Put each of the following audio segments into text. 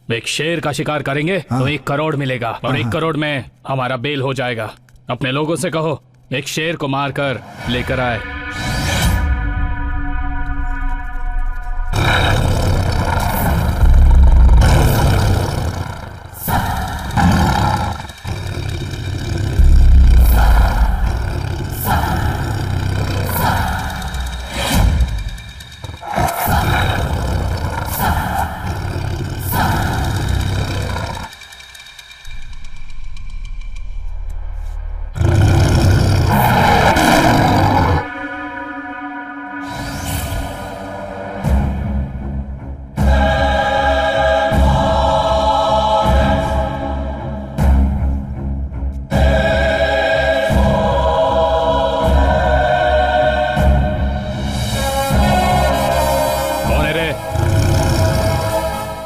एक शेर का शिकार करेंगे तो 1 करोड़ मिलेगा और 1 करोड़ में हमारा बेल हो जाएगा। अपने लोगों से कहो एक शेर को मारकर लेकर आए।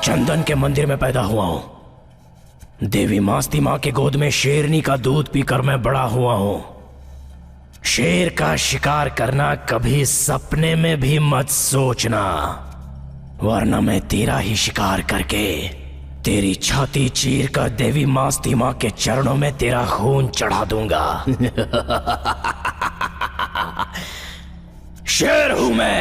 चंदन के मंदिर में पैदा हुआ हूं। देवी मास्ती मां के गोद में शेरनी का दूध पीकर मैं बड़ा हुआ हूं। शेर का शिकार करना कभी सपने में भी मत सोचना, वरना मैं तेरा ही शिकार करके तेरी छाती चीर कर देवी मास्ती मां के चरणों में तेरा खून चढ़ा दूंगा। शेर हूं मैं।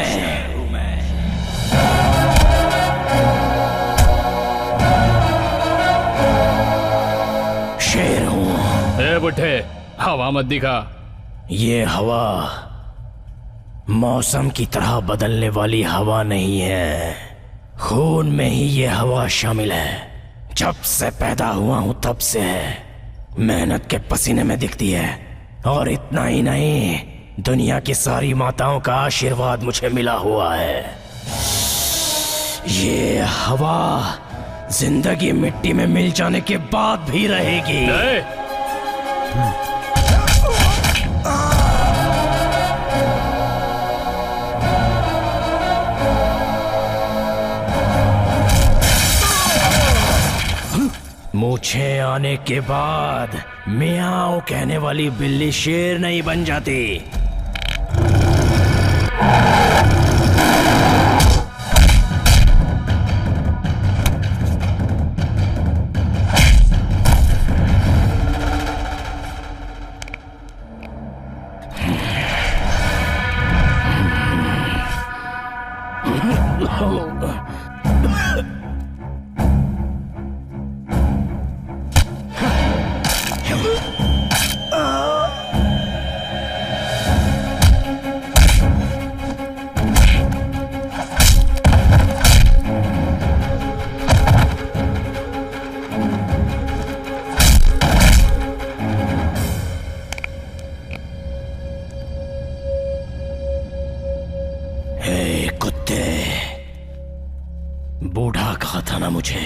शेर हूं। ए बुड्ढे, हवा मत दिखा। ये हवा मौसम की तरह बदलने वाली हवा नहीं है, खून में ही ये हवा शामिल है। जब से पैदा हुआ हूं तब से मेहनत के पसीने में दिखती है, और इतना ही नहीं, दुनिया की सारी माताओं का आशीर्वाद मुझे मिला हुआ है। ये हवा जिंदगी मिट्टी में मिल जाने के बाद भी रहेगी। मूछें आने के बाद मियाओ कहने वाली बिल्ली शेर नहीं बन जाती। बूढ़ा कहा था ना मुझे।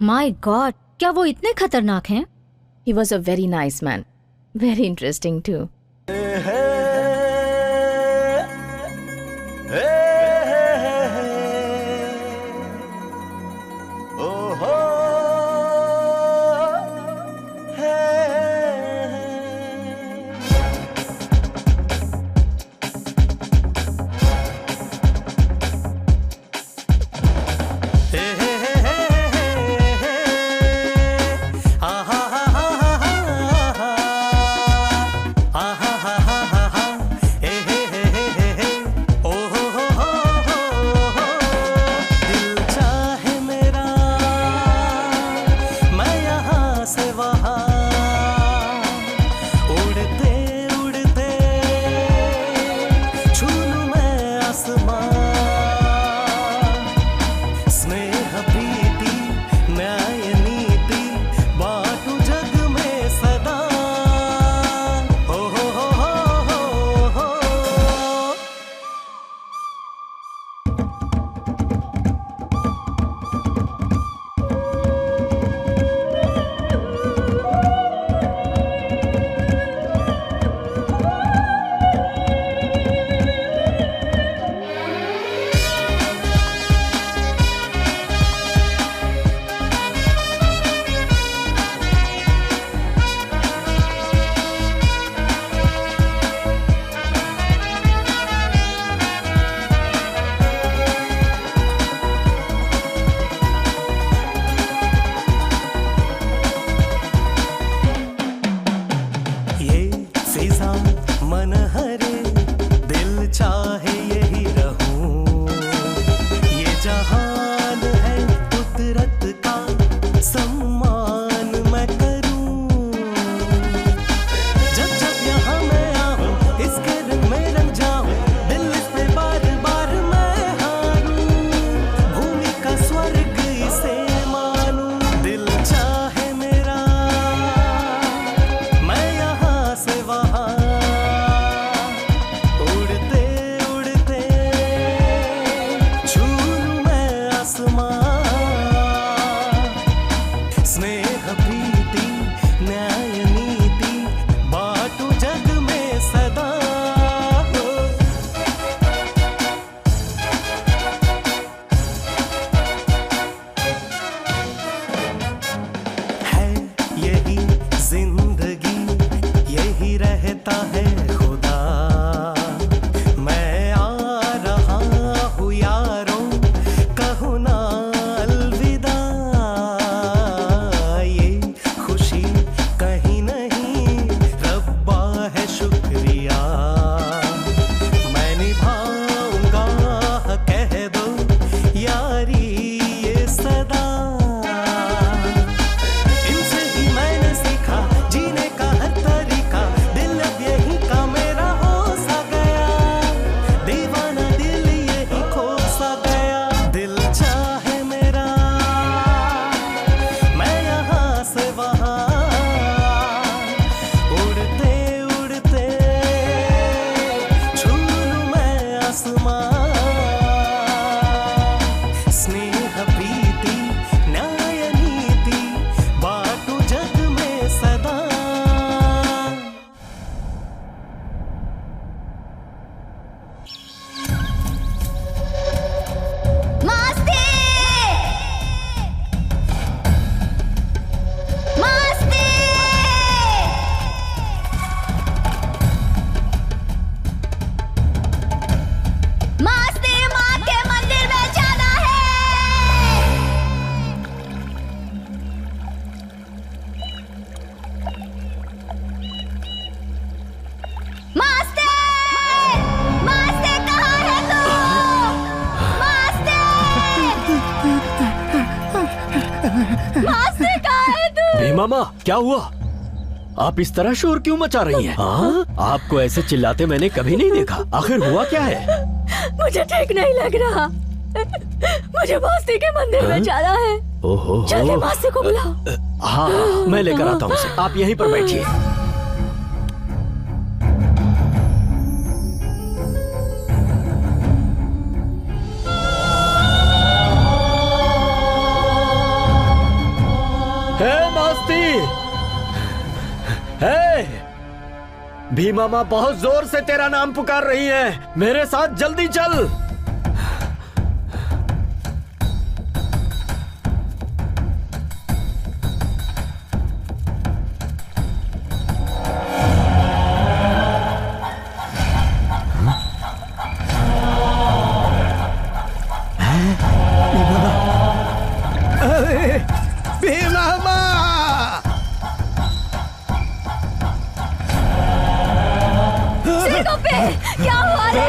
माय गॉड, क्या वो इतने खतरनाक हैं? He was a very nice man. Very interesting too. Masti कहाँ है तू? भीमा माँ, क्या हुआ? आप इस तरह शोर क्यों मचा रही हैं? हाँ, आपको ऐसे चिल्लाते मैंने कभी नहीं देखा। आखिर हुआ क्या है? मुझे ठीक नहीं लग रहा। मुझे मास्ती के मंदिर में जाना है। ओहो, जल्दी मास्ती को बुलाओ। हाँ हाँ, मैं लेकर आता हूँ उसे। आप यहीं पर बैठिए। हे मास्ती, हे, भीमा माँ बहुत जोर से तेरा नाम पुकार रही है। मेरे साथ जल्दी चल। भीमा माँ! सीखो पे, क्या हुआ रे?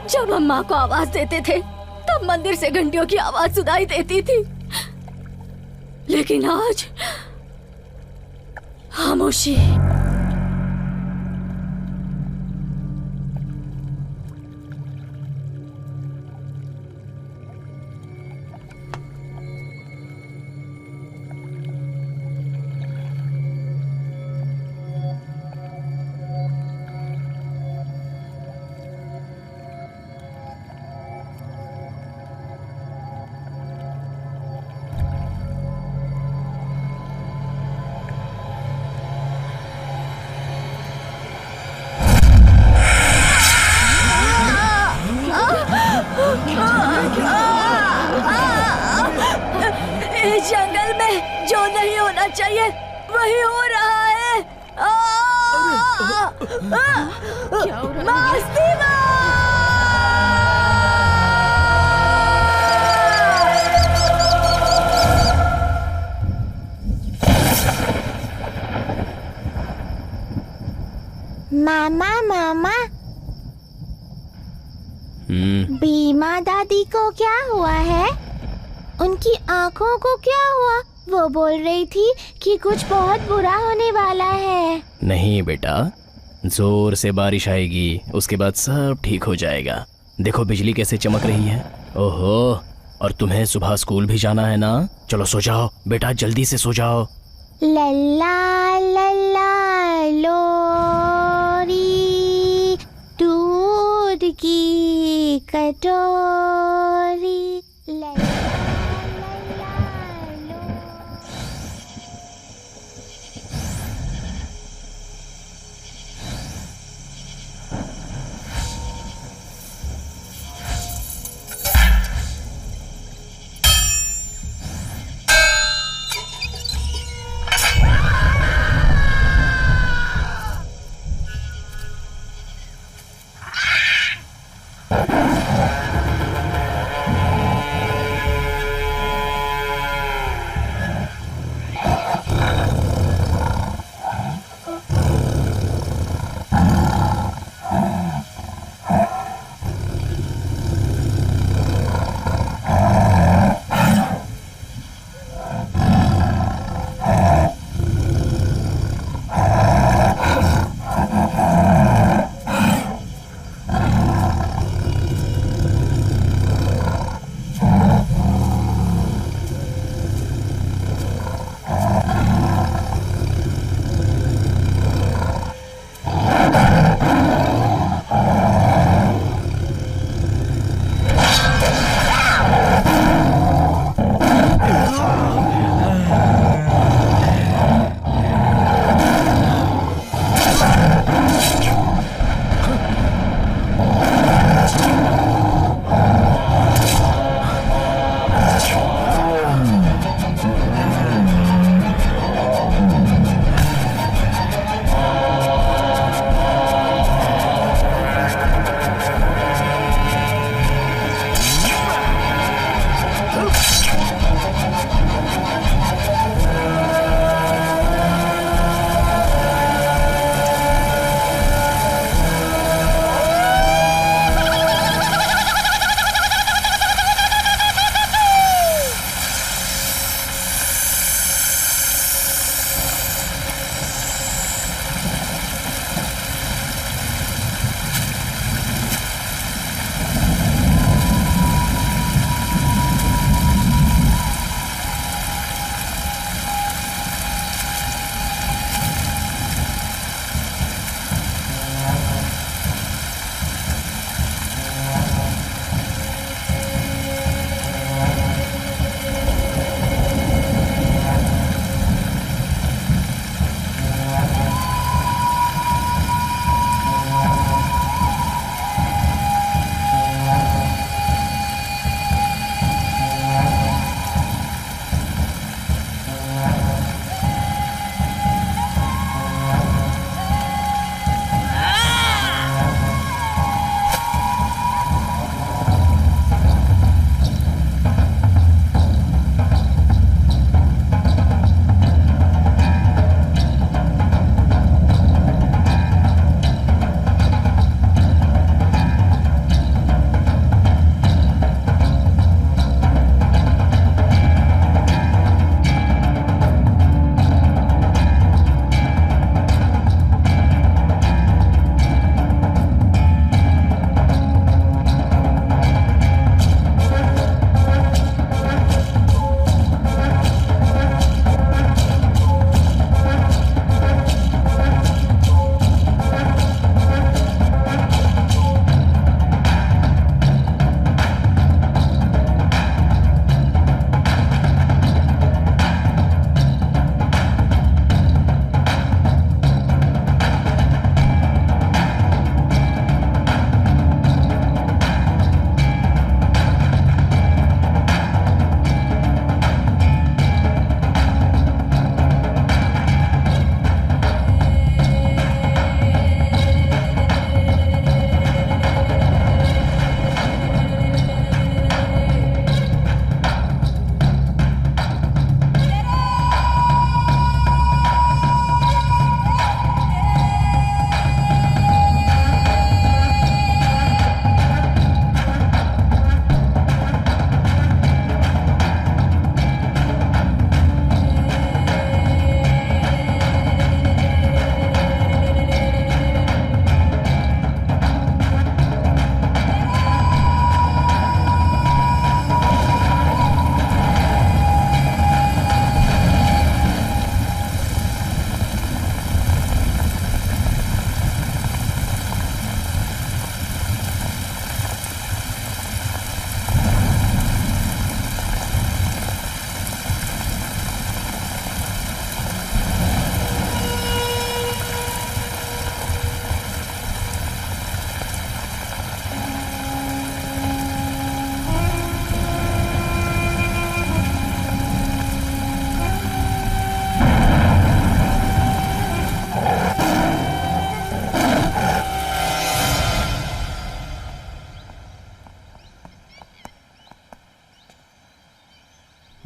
जब हम माँ को आवाज देते थे तब मंदिर से घंटियों की आवाज सुनाई देती थी, लेकिन आज खामोशी। इस जंगल में जो नहीं होना चाहिए वही हो रहा है। क्या हो रहा है? मास्ती माँ! मामा मामा, भीमा दादी को क्या हुआ है? उनकी आंखों को क्या हुआ? वो बोल रही थी कि कुछ बहुत बुरा होने वाला है। नहीं बेटा, जोर से बारिश आएगी, उसके बाद सब ठीक हो जाएगा। देखो बिजली कैसे चमक रही है। ओहो, और तुम्हें सुबह स्कूल भी जाना है ना? चलो सो जाओ बेटा, जल्दी से सो जाओ। लल्ला लल्ला लोरी, दूध की कटोरी। लल्ला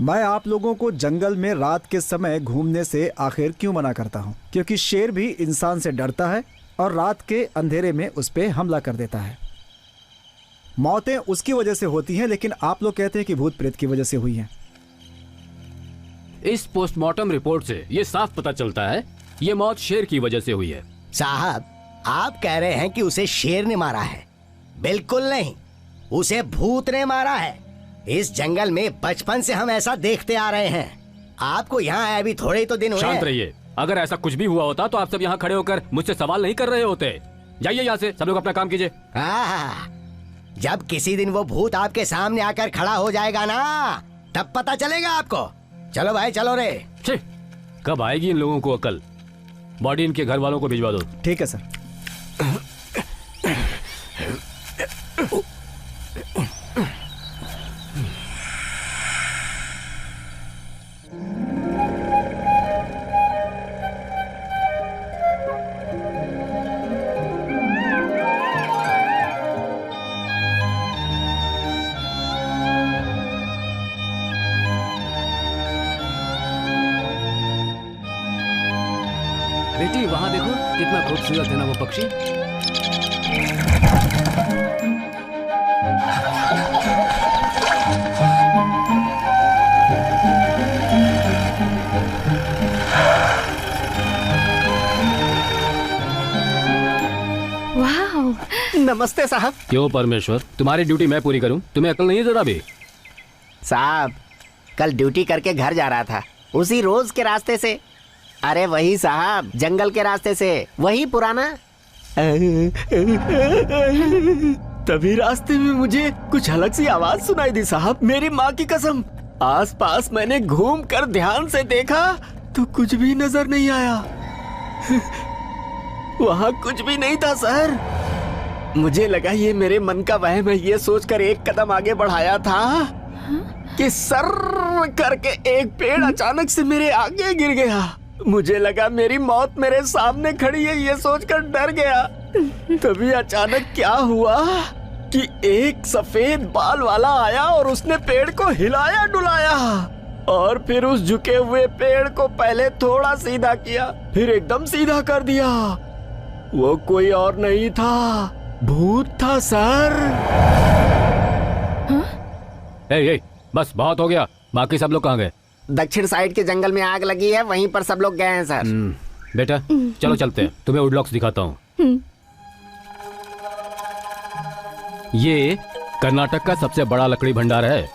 मैं आप लोगों को जंगल में रात के समय घूमने से आखिर क्यों मना करता हूँ? क्योंकि शेर भी इंसान से डरता है और रात के अंधेरे में उस पर हमला कर देता है। मौतें उसकी वजह से होती हैं, लेकिन आप लोग कहते हैं कि भूत प्रेत की वजह से हुई हैं। इस पोस्टमार्टम रिपोर्ट से ये साफ पता चलता है ये मौत शेर की वजह से हुई है। साहब, आप कह रहे हैं कि उसे शेर ने मारा है? बिल्कुल नहीं, उसे भूत ने मारा है। इस जंगल में बचपन से हम ऐसा देखते आ रहे हैं। आपको यहाँ आए अभी थोड़े ही तो दिन हुए। शांत रहिए। अगर ऐसा कुछ भी हुआ होता तो आप सब यहाँ खड़े होकर मुझसे सवाल नहीं कर रहे होते। जाइए यहाँ से, सब लोग अपना काम कीजिए। जब किसी दिन वो भूत आपके सामने आकर खड़ा हो जाएगा ना, तब पता चलेगा आपको। चलो भाई, चलो रे। कब आएगी इन लोगों को अकल? बॉडी इनके घर वालों को भिजवा दो। ठीक है सर। बेटी वहां देखो, कितना खूबसूरत है ना वो पक्षी। वाह, नमस्ते साहब। क्यों परमेश्वर, तुम्हारी ड्यूटी मैं पूरी करूं? तुम्हें अकल नहीं है जरा भी? साहब, कल ड्यूटी करके घर जा रहा था, उसी रोज के रास्ते से। अरे वही साहब, जंगल के रास्ते से, वही पुराना। तभी रास्ते में मुझे कुछ अलग सी आवाज सुनाई दी साहब, मेरी माँ की कसम। आसपास मैंने घूम कर ध्यान से देखा तो कुछ भी नजर नहीं आया। वहाँ कुछ भी नहीं था सर। मुझे लगा ये मेरे मन का वहम है, ये सोचकर एक कदम आगे बढ़ाया था कि सर करके एक पेड़ अचानक से मेरे आगे गिर गया। मुझे लगा मेरी मौत मेरे सामने खड़ी है, ये सोचकर डर गया। तभी अचानक क्या हुआ कि एक सफेद बाल वाला आया और उसने पेड़ को हिलाया डुलाया और फिर उस झुके हुए पेड़ को पहले थोड़ा सीधा किया, फिर एकदम सीधा कर दिया। वो कोई और नहीं था, भूत था सर। ए, बस बहुत हो गया। बाकी सब लोग कहाँ गए? दक्षिण साइड के जंगल में आग लगी है, वहीं पर सब लोग गए हैं सर। बेटा चलो चलते हैं, तुम्हें वुडलॉक्स दिखाता हूँ। ये कर्नाटक का सबसे बड़ा लकड़ी भंडार है।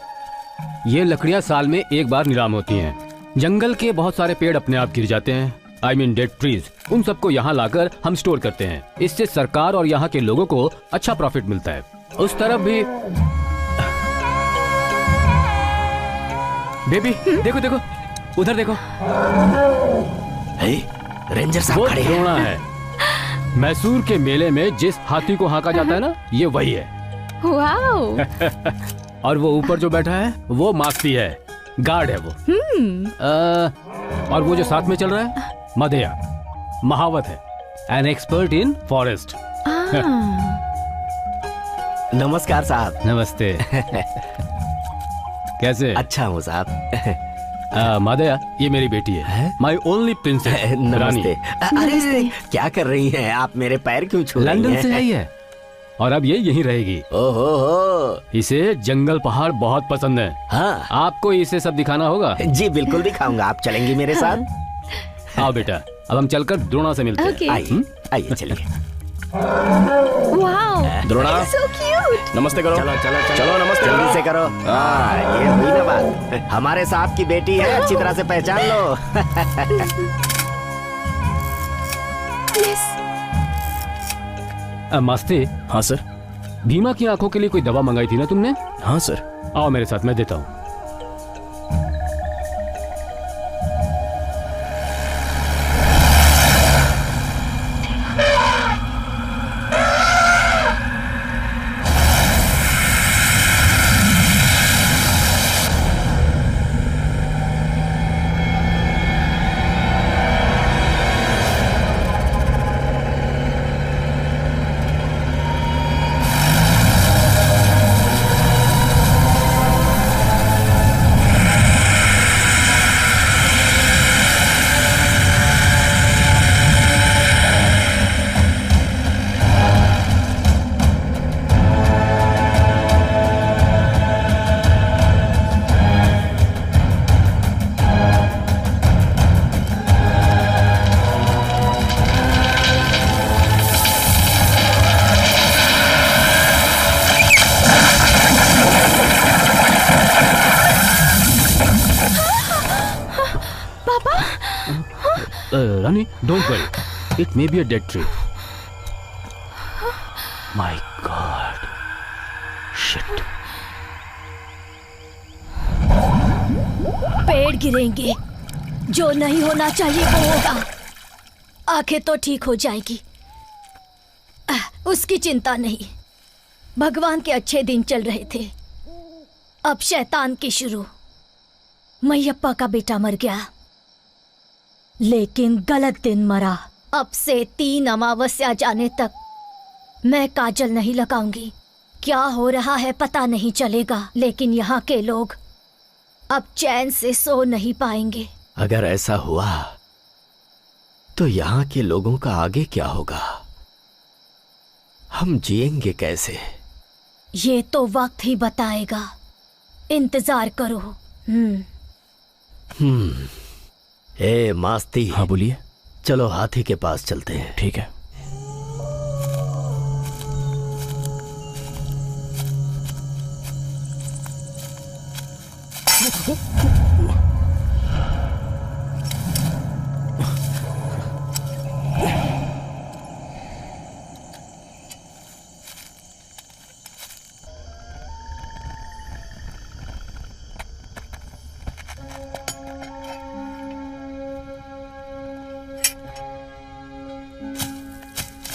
ये लकड़ियाँ साल में एक बार नीलाम होती हैं। जंगल के बहुत सारे पेड़ अपने आप गिर जाते हैं, आई मीन डेड ट्रीज। उन सबको यहाँ लाकर हम स्टोर करते हैं। इससे सरकार और यहाँ के लोगों को अच्छा प्रॉफिट मिलता है। उस तरफ भी बेबी देखो देखो, उधर देखो। रेंजर साहब वो खड़े हैं। द्रोणा है। मैसूर के मेले में जिस हाथी को हाँका जाता है ना, ये वही है। वाह। और वो ऊपर जो बैठा है वो मास्ती है, गार्ड है वो। और वो जो साथ में चल रहा है मधेया, महावत है, एन एक्सपर्ट इन फॉरेस्ट। नमस्कार साहब। नमस्ते। कैसे? अच्छा हूँ साहब। मादया, ये मेरी बेटी है, माई ओनली प्रिंसेस। नमस्ते। अरे क्या कर रही हैं आप? मेरे पैर क्यों छू रही हैं? लंदन से आई है और अब ये यहीं रहेगी। ओहो, इसे जंगल पहाड़ बहुत पसंद है। हाँ, आपको इसे सब दिखाना होगा। जी बिल्कुल दिखाऊंगा। आप चलेंगी मेरे साथ? आओ बेटा, अब हम चलकर द्रोणा से मिलते हैं। आइए आइए चलिए। वाह, द्रोणा, so cute। नमस्ते करो। चलो चलो चलो, नमस्ते जल्दी से करो। ये हुई ना बात। हमारे साहब की बेटी है, अच्छी तरह से पहचान लो। Yes। मस्ते। हाँ सर। भीमा की आंखों के लिए कोई दवा मंगाई थी ना तुमने? हाँ सर। आओ मेरे साथ, मैं देता हूँ। Rani, don't worry, it may be a dead tree. My god, shit. पेड़ गिरेंगे, जो नहीं होना चाहिए वो होगा। आंखें तो ठीक हो जाएगी, उसकी चिंता नहीं। भगवान के अच्छे दिन चल रहे थे, अब शैतान की शुरू। मैयप्पा का बेटा मर गया, लेकिन गलत दिन मरा। अब से 3 अमावस्या जाने तक मैं काजल नहीं लगाऊंगी। क्या हो रहा है पता नहीं चलेगा, लेकिन यहाँ के लोग अब चैन से सो नहीं पाएंगे। अगर ऐसा हुआ तो यहाँ के लोगों का आगे क्या होगा? हम जिएंगे कैसे? ये तो वक्त ही बताएगा, इंतजार करो। ए मास्ती। हाँ बोलिए। चलो हाथी के पास चलते हैं। ठीक है।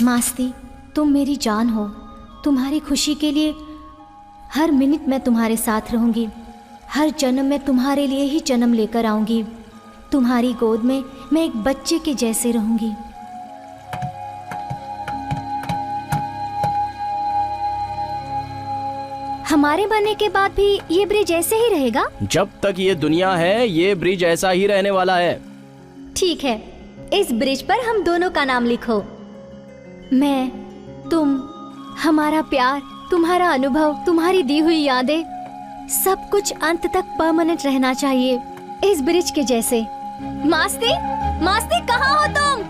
मास्ती, तुम मेरी जान हो। तुम्हारी खुशी के लिए हर मिनट मैं तुम्हारे साथ रहूंगी। हर जन्म में तुम्हारे लिए ही जन्म लेकर आऊंगी। तुम्हारी गोद में मैं एक बच्चे के जैसे रहूंगी। हमारे बनने के बाद भी ये ब्रिज ऐसे ही रहेगा? जब तक ये दुनिया है ये ब्रिज ऐसा ही रहने वाला है। ठीक है, इस ब्रिज पर हम दोनों का नाम लिखो। मैं, तुम, हमारा प्यार, तुम्हारा अनुभव, तुम्हारी दी हुई यादें, सब कुछ अंत तक परमानेंट रहना चाहिए, इस ब्रिज के जैसे। मास्ती, मास्ती कहाँ हो तुम?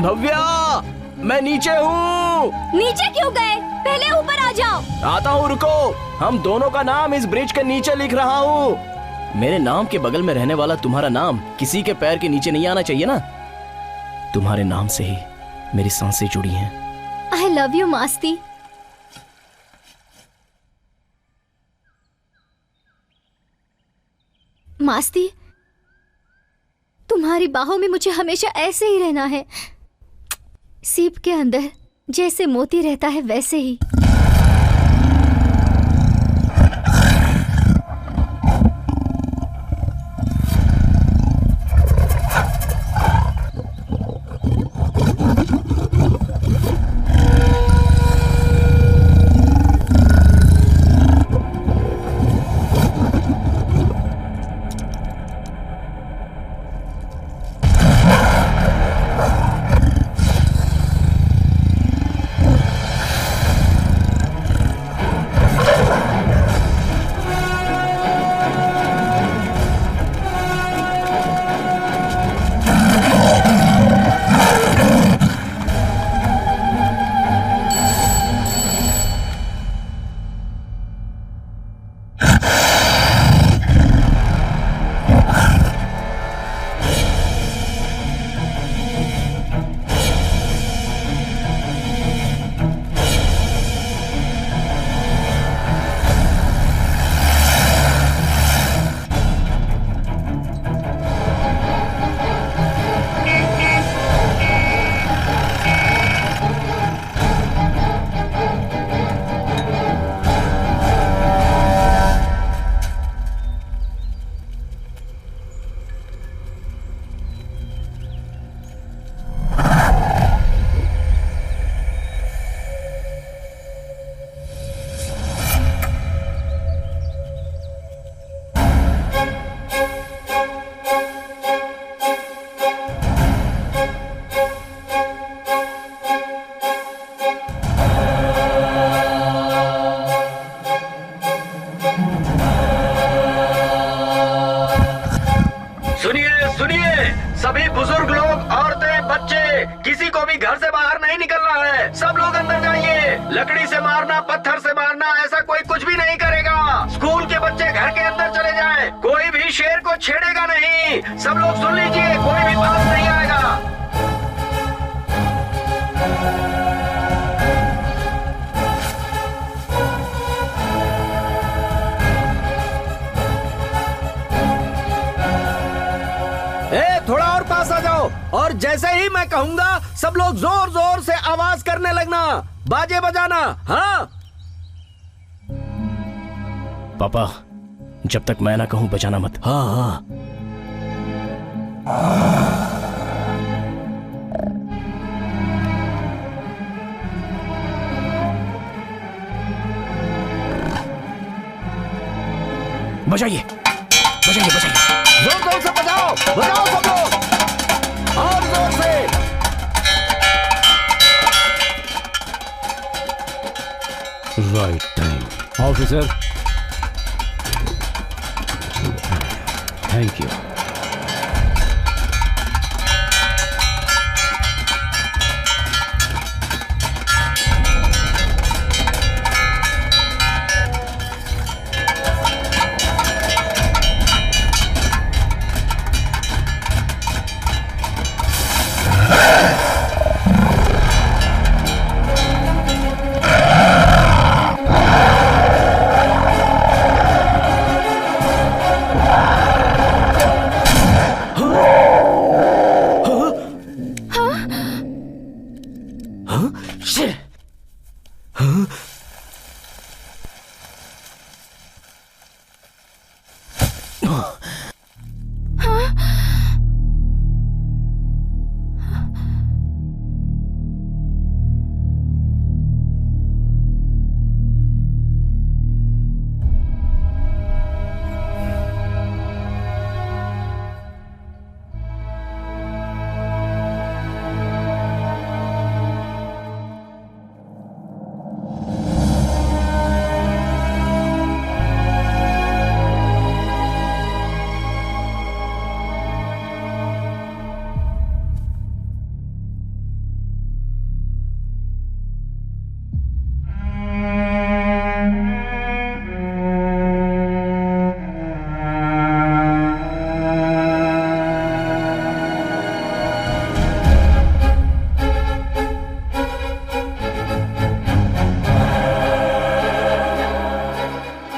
भव्या, मैं नीचे हूँ। नीचे क्यों गए? पहले ऊपर आ जाओ। आता हूँ, रुको। हम दोनों का नाम इस ब्रिज के नीचे लिख रहा हूँ। मेरे नाम के बगल में रहने वाला तुम्हारा नाम किसी के पैर के नीचे नहीं आना चाहिए ना। तुम्हारे नाम से ही मेरी सांसें जुड़ी हैं। I love you Masti. Masti, तुम्हारी बाहों में मुझे हमेशा ऐसे ही रहना है। सीप के अंदर जैसे मोती रहता है वैसे ही। सभी बुजुर्ग लोग, औरतें, बच्चे, किसी को भी घर से बाहर नहीं निकलना है। सब लोग अंदर जाइए। लकड़ी से मारना, पत्थर से मारना, ऐसा कोई कुछ भी नहीं करेगा। स्कूल के बच्चे घर के अंदर चले जाएं। कोई भी शेर को को छेड़ेगा नहीं। सब लोग सुन लीजिए, कोई भी पास नहीं आएगा। थोड़ा और पास आ जाओ, और जैसे ही मैं कहूंगा सब लोग जोर जोर से आवाज करने लगना, बाजे बजाना। हाँ पापा, जब तक मैं ना कहूं बजाना मत। हाँ हाँ। बजाइए बजाइए बजाइए, जोर जोर से बजाओ, बजाओ सब लोग, और जोर से। Right time officer, thank you.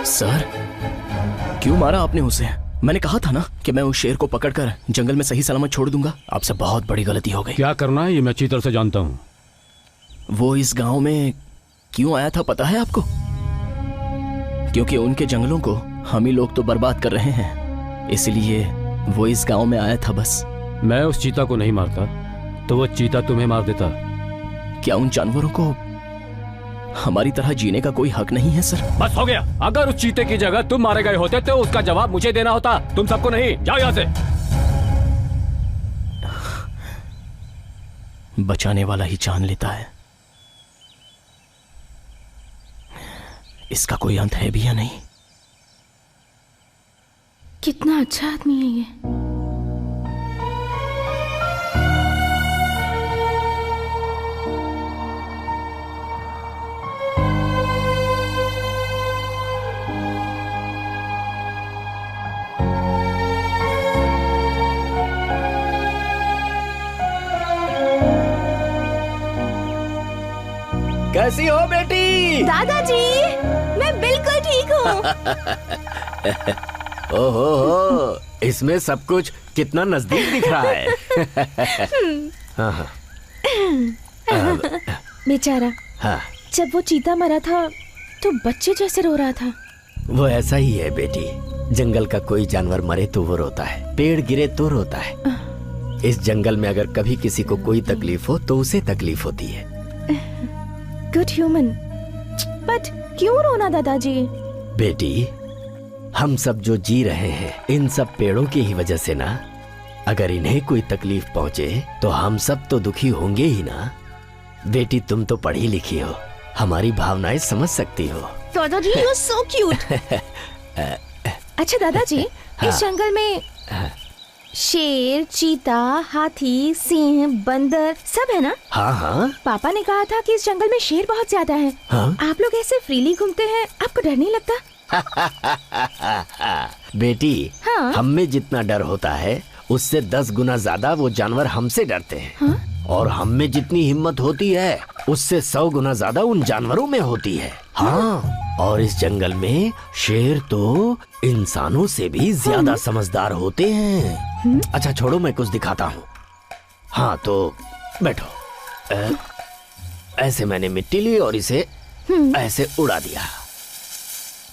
Sir, क्यों मारा आपने उसे? मैंने कहा था ना कि मैं उस शेर को पकड़कर जंगल में सही सलामत छोड़ दूंगा। आपसे बहुत बड़ी गलती हो गई। क्या करना है ये मैं अच्छी तरह से जानता हूँ। वो इस गांव में क्यों आया था पता है आपको? क्योंकि उनके जंगलों को हम ही लोग तो बर्बाद कर रहे हैं, इसलिए वो इस गांव में आया था बस। मैं उस चीता को नहीं मारता तो वो चीता तुम्हें मार देता। क्या उन जानवरों को हमारी तरह जीने का कोई हक नहीं है सर? बस हो गया। अगर उस चीते की जगह तुम मारे गए होते तो उसका जवाब मुझे देना होता, तुम सबको नहीं। जाओ यहाँ से। बचाने वाला ही जान लेता है। इसका कोई अंत है भी या नहीं? कितना अच्छा आदमी है ये। कैसी हो बेटी? दादाजी, मैं बिल्कुल ठीक हूँ। ओहो, इसमें सब कुछ कितना नजदीक दिख रहा है। हाँ, बेचारा, हाँ। जब वो चीता मरा था तो बच्चे जैसे रो रहा था। वो ऐसा ही है बेटी। जंगल का कोई जानवर मरे तो वो रोता है, पेड़ गिरे तो रोता है। इस जंगल में अगर कभी किसी को कोई तकलीफ हो तो उसे तकलीफ होती है। गुड ह्यूमन, बट क्यों रोना दादाजी? बेटी, हम सब जो जी रहे हैं इन सब पेड़ों की ही वजह से ना। अगर इन्हें कोई तकलीफ पहुंचे तो हम सब तो दुखी होंगे ही ना। बेटी, तुम तो पढ़ी लिखी हो, हमारी भावनाएं समझ सकती हो। दादाजी, यू आर सो क्यूट। अच्छा दादाजी, हाँ। इस जंगल में शेर, चीता, हाथी, सिंह, बंदर सब है ना? हाँ हाँ। पापा ने कहा था कि इस जंगल में शेर बहुत ज्यादा है। हाँ? आप लोग ऐसे फ्रीली घूमते हैं, आपको डर नहीं लगता? बेटी, हाँ? हम में जितना डर होता है उससे 10 गुना ज्यादा वो जानवर हमसे डरते हैं। हाँ? और हम में जितनी हिम्मत होती है उससे 100 गुना ज्यादा उन जानवरों में होती है। हाँ, और इस जंगल में शेर तो इंसानों से भी ज्यादा समझदार होते हैं। अच्छा छोड़ो, मैं कुछ दिखाता हूँ। हाँ तो बैठो। ऐसे मैंने मिट्टी ली और इसे ऐसे उड़ा दिया।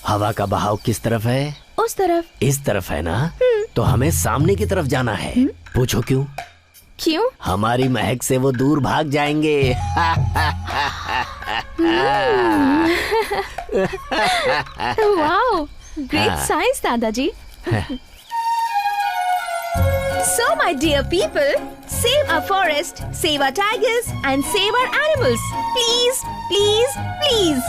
हवा का बहाव किस तरफ है? उस तरफ। इस तरफ है ना? तो हमें सामने की तरफ जाना है। पूछो क्यों? क्यों? हमारी महक से वो दूर भाग जाएंगे। वाओ, ग्रेट साइंस दादाजी। So my dear people, save our forest, save our tigers and save our animals. Please, please, please.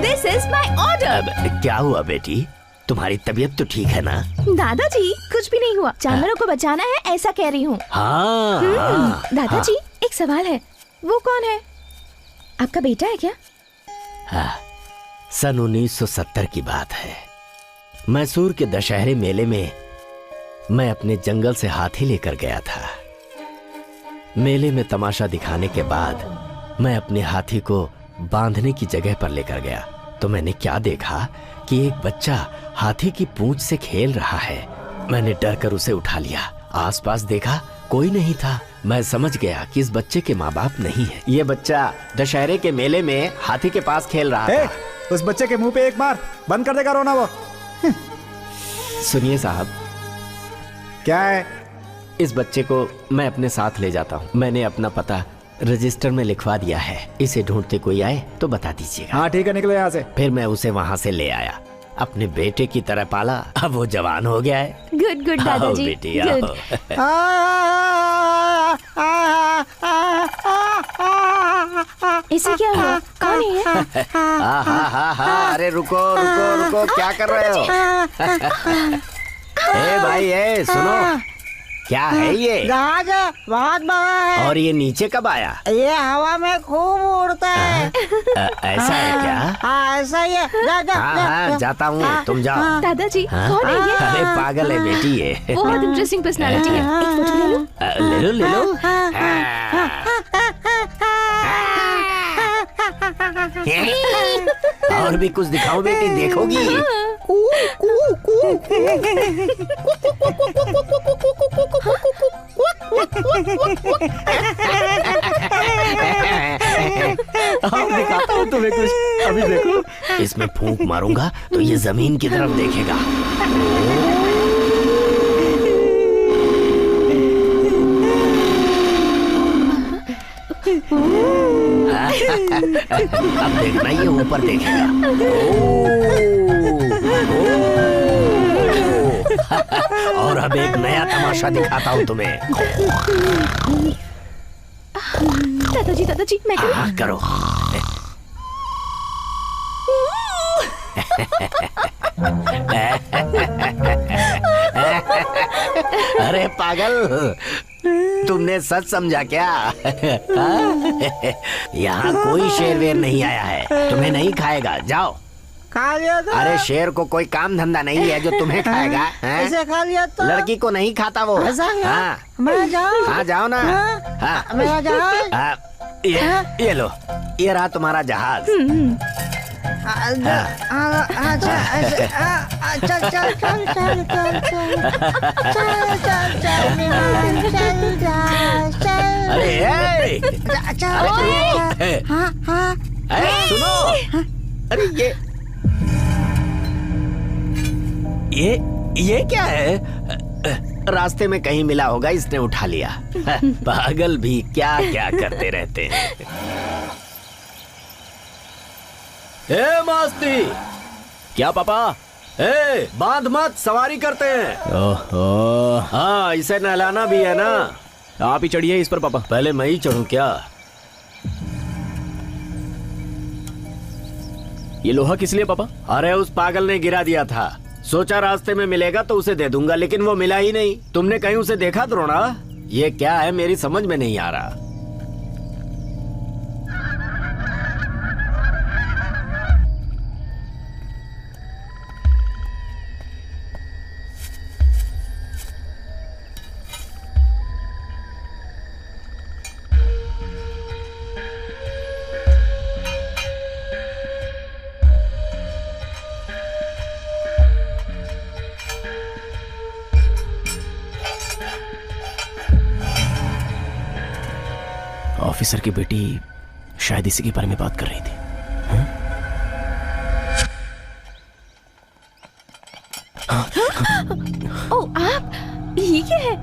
This is my order. अब क्या हुआ बेटी? तुम्हारी तबीयत तो ठीक है ना? दादाजी कुछ भी नहीं हुआ, जानवरों को बचाना है ऐसा कह रही हूँ। हाँ, दादाजी एक सवाल है, वो कौन है? आपका बेटा है क्या? हाँ, सन 1970 की बात है। मैसूर के दशहरे मेले में मैं अपने जंगल से हाथी लेकर गया था। मेले में तमाशा दिखाने के बाद मैं अपने हाथी को बांधने की जगह पर लेकर गया तो मैंने क्या देखा कि एक बच्चा हाथी की पूंछ से खेल रहा है। मैंने डर कर उसे उठा लिया। आसपास देखा, कोई नहीं था। मैं समझ गया कि इस बच्चे के माँ बाप नहीं है। ये बच्चा दशहरे के मेले में हाथी के पास खेल रहा था। उस बच्चे के मुंह पे एक मार, बंद कर देगा रोना वो। सुनिए साहब, क्या है? इस बच्चे को मैं अपने साथ ले जाता हूँ। मैंने अपना पता रजिस्टर में लिखवा दिया है। इसे ढूंढते कोई आए तो बता दीजिएगा। हाँ ठीक है, निकलो यहाँ से। फिर मैं उसे वहाँ से ले आया, अपने बेटे की तरह पाला। अब वो जवान हो गया है। गुड गुड दादाजी, बेटी गुड। इसे क्या हुआ? कौन है ये? अरे रुको रुको रुको, क्या कर रहे हो? ए भाई, ए सुनो, क्या है ये? जहाज है, बहुत बड़ा है। और ये नीचे कब आया? ये हवा में खूब उड़ता है। ऐसा है क्या? हाँ ऐसा ही है। हाँ, जाता हूँ, तुम जाओ। दादाजी कौन है ये? अरे पागल है बेटी ये। बहुत इंटरेस्टिंग पर्सनालिटी है। एक फोटो ले लो। ले लो ले लो। और भी कुछ दिखाओ बेटी, देखोगी? दिखाता हूँ तुम्हें कुछ, अभी देखो। इसमें फूंक मारूंगा तो ये जमीन की तरफ देखेगा। अब देखना, ये ऊपर देखेगा। और अब एक नया तमाशा दिखाता हूँ तुम्हें। दादाजी दादाजी मैं करूँ? हाँ करो। अरे पागल, तुमने सच समझा क्या? यहाँ कोई शेर वेर नहीं आया है, तुम्हें नहीं खाएगा। जाओ। खा लिया तो? अरे शेर को कोई काम धंधा नहीं है जो तुम्हें खाएगा। इसे खा लिया तो? लड़की को नहीं खाता वो। हाँ, मैं जाऊँ? हाँ जाओ ना। हाँ मैं जाऊँ? ये लो, ये रहा तुम्हारा जहाज। चल चल चल चल चल चल। अरे सुनो, अरे ये क्या है? रास्ते में कहीं मिला होगा, इसने उठा लिया। पागल भी क्या क्या करते रहते हैं। ए मास्ती, क्या पापा? ए बांध मत, सवारी करते हैं। ओहो, हाँ इसे नहलाना भी है ना। आप ही चढ़िए इस पर पापा। पहले मैं ही चढ़ूं क्या? ये लोहा किस लिए पापा? अरे उस पागल ने गिरा दिया था, सोचा रास्ते में मिलेगा तो उसे दे दूंगा, लेकिन वो मिला ही नहीं। तुमने कहीं उसे देखा द्रोणा? ये क्या है, मेरी समझ में नहीं आ रहा। ऑफिसर की बेटी शायद इसी के बारे में बात कर रही थी। ओह, आप ये क्या है?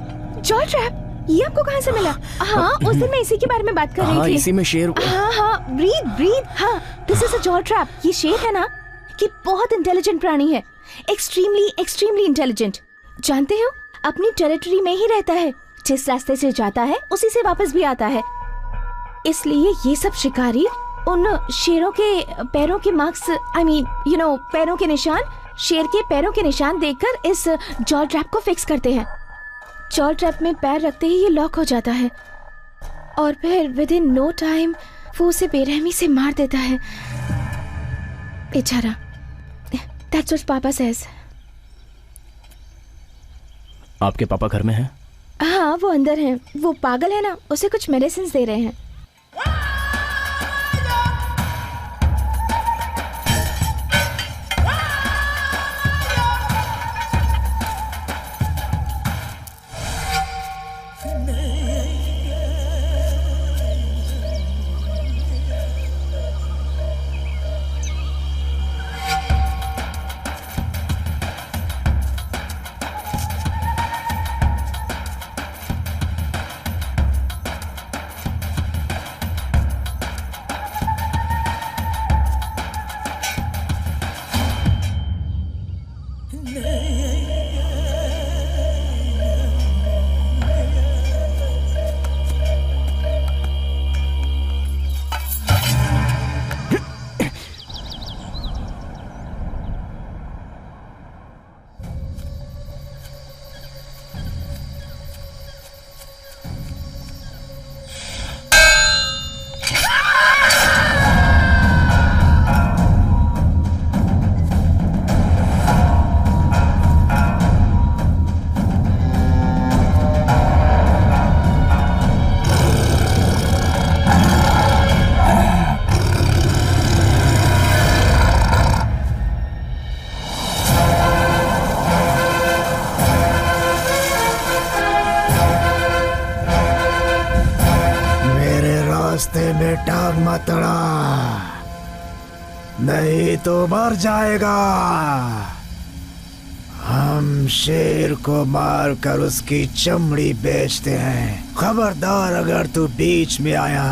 जॉ ट्रैप, ये आपको कहाँ से मिला? हाँ, उस दिन मैं इसी के बारे में बात कर रही थी। इसी में शेर। हाँ, ब्रीद। हाँ, this is a jaw trap. ये शेर है ना, कि बहुत इंटेलिजेंट प्राणी है, एक्सट्रीमली इंटेलिजेंट। जानते हो, अपनी टेरिटरी में ही रहता है, जिस रास्ते से जाता है उसी से वापस भी आता है। इसलिए ये सब शिकारी उन शेरों के पैरों के मार्क्स, पैरों के निशान, शेर के पैरों के निशान देखकर इस जॉ ट्रैप को फिक्स करते हैं। जॉ ट्रैप में पैर रखते ही ये लॉक हो जाता है और फिर विद इन नो टाइम वो उसे बेरहमी से मार देता है। बेचारा। That's what पापा says। आपके पापा घर में हैं? हाँ, वो अंदर हैं। वो पागल है ना, उसे कुछ मेडिसिन दे रहे हैं। रास्ते में टांग मत अड़ा, नहीं तो मर जाएगा। हम शेर को मारकर उसकी चमड़ी बेचते हैं। खबरदार अगर तू बीच में आया।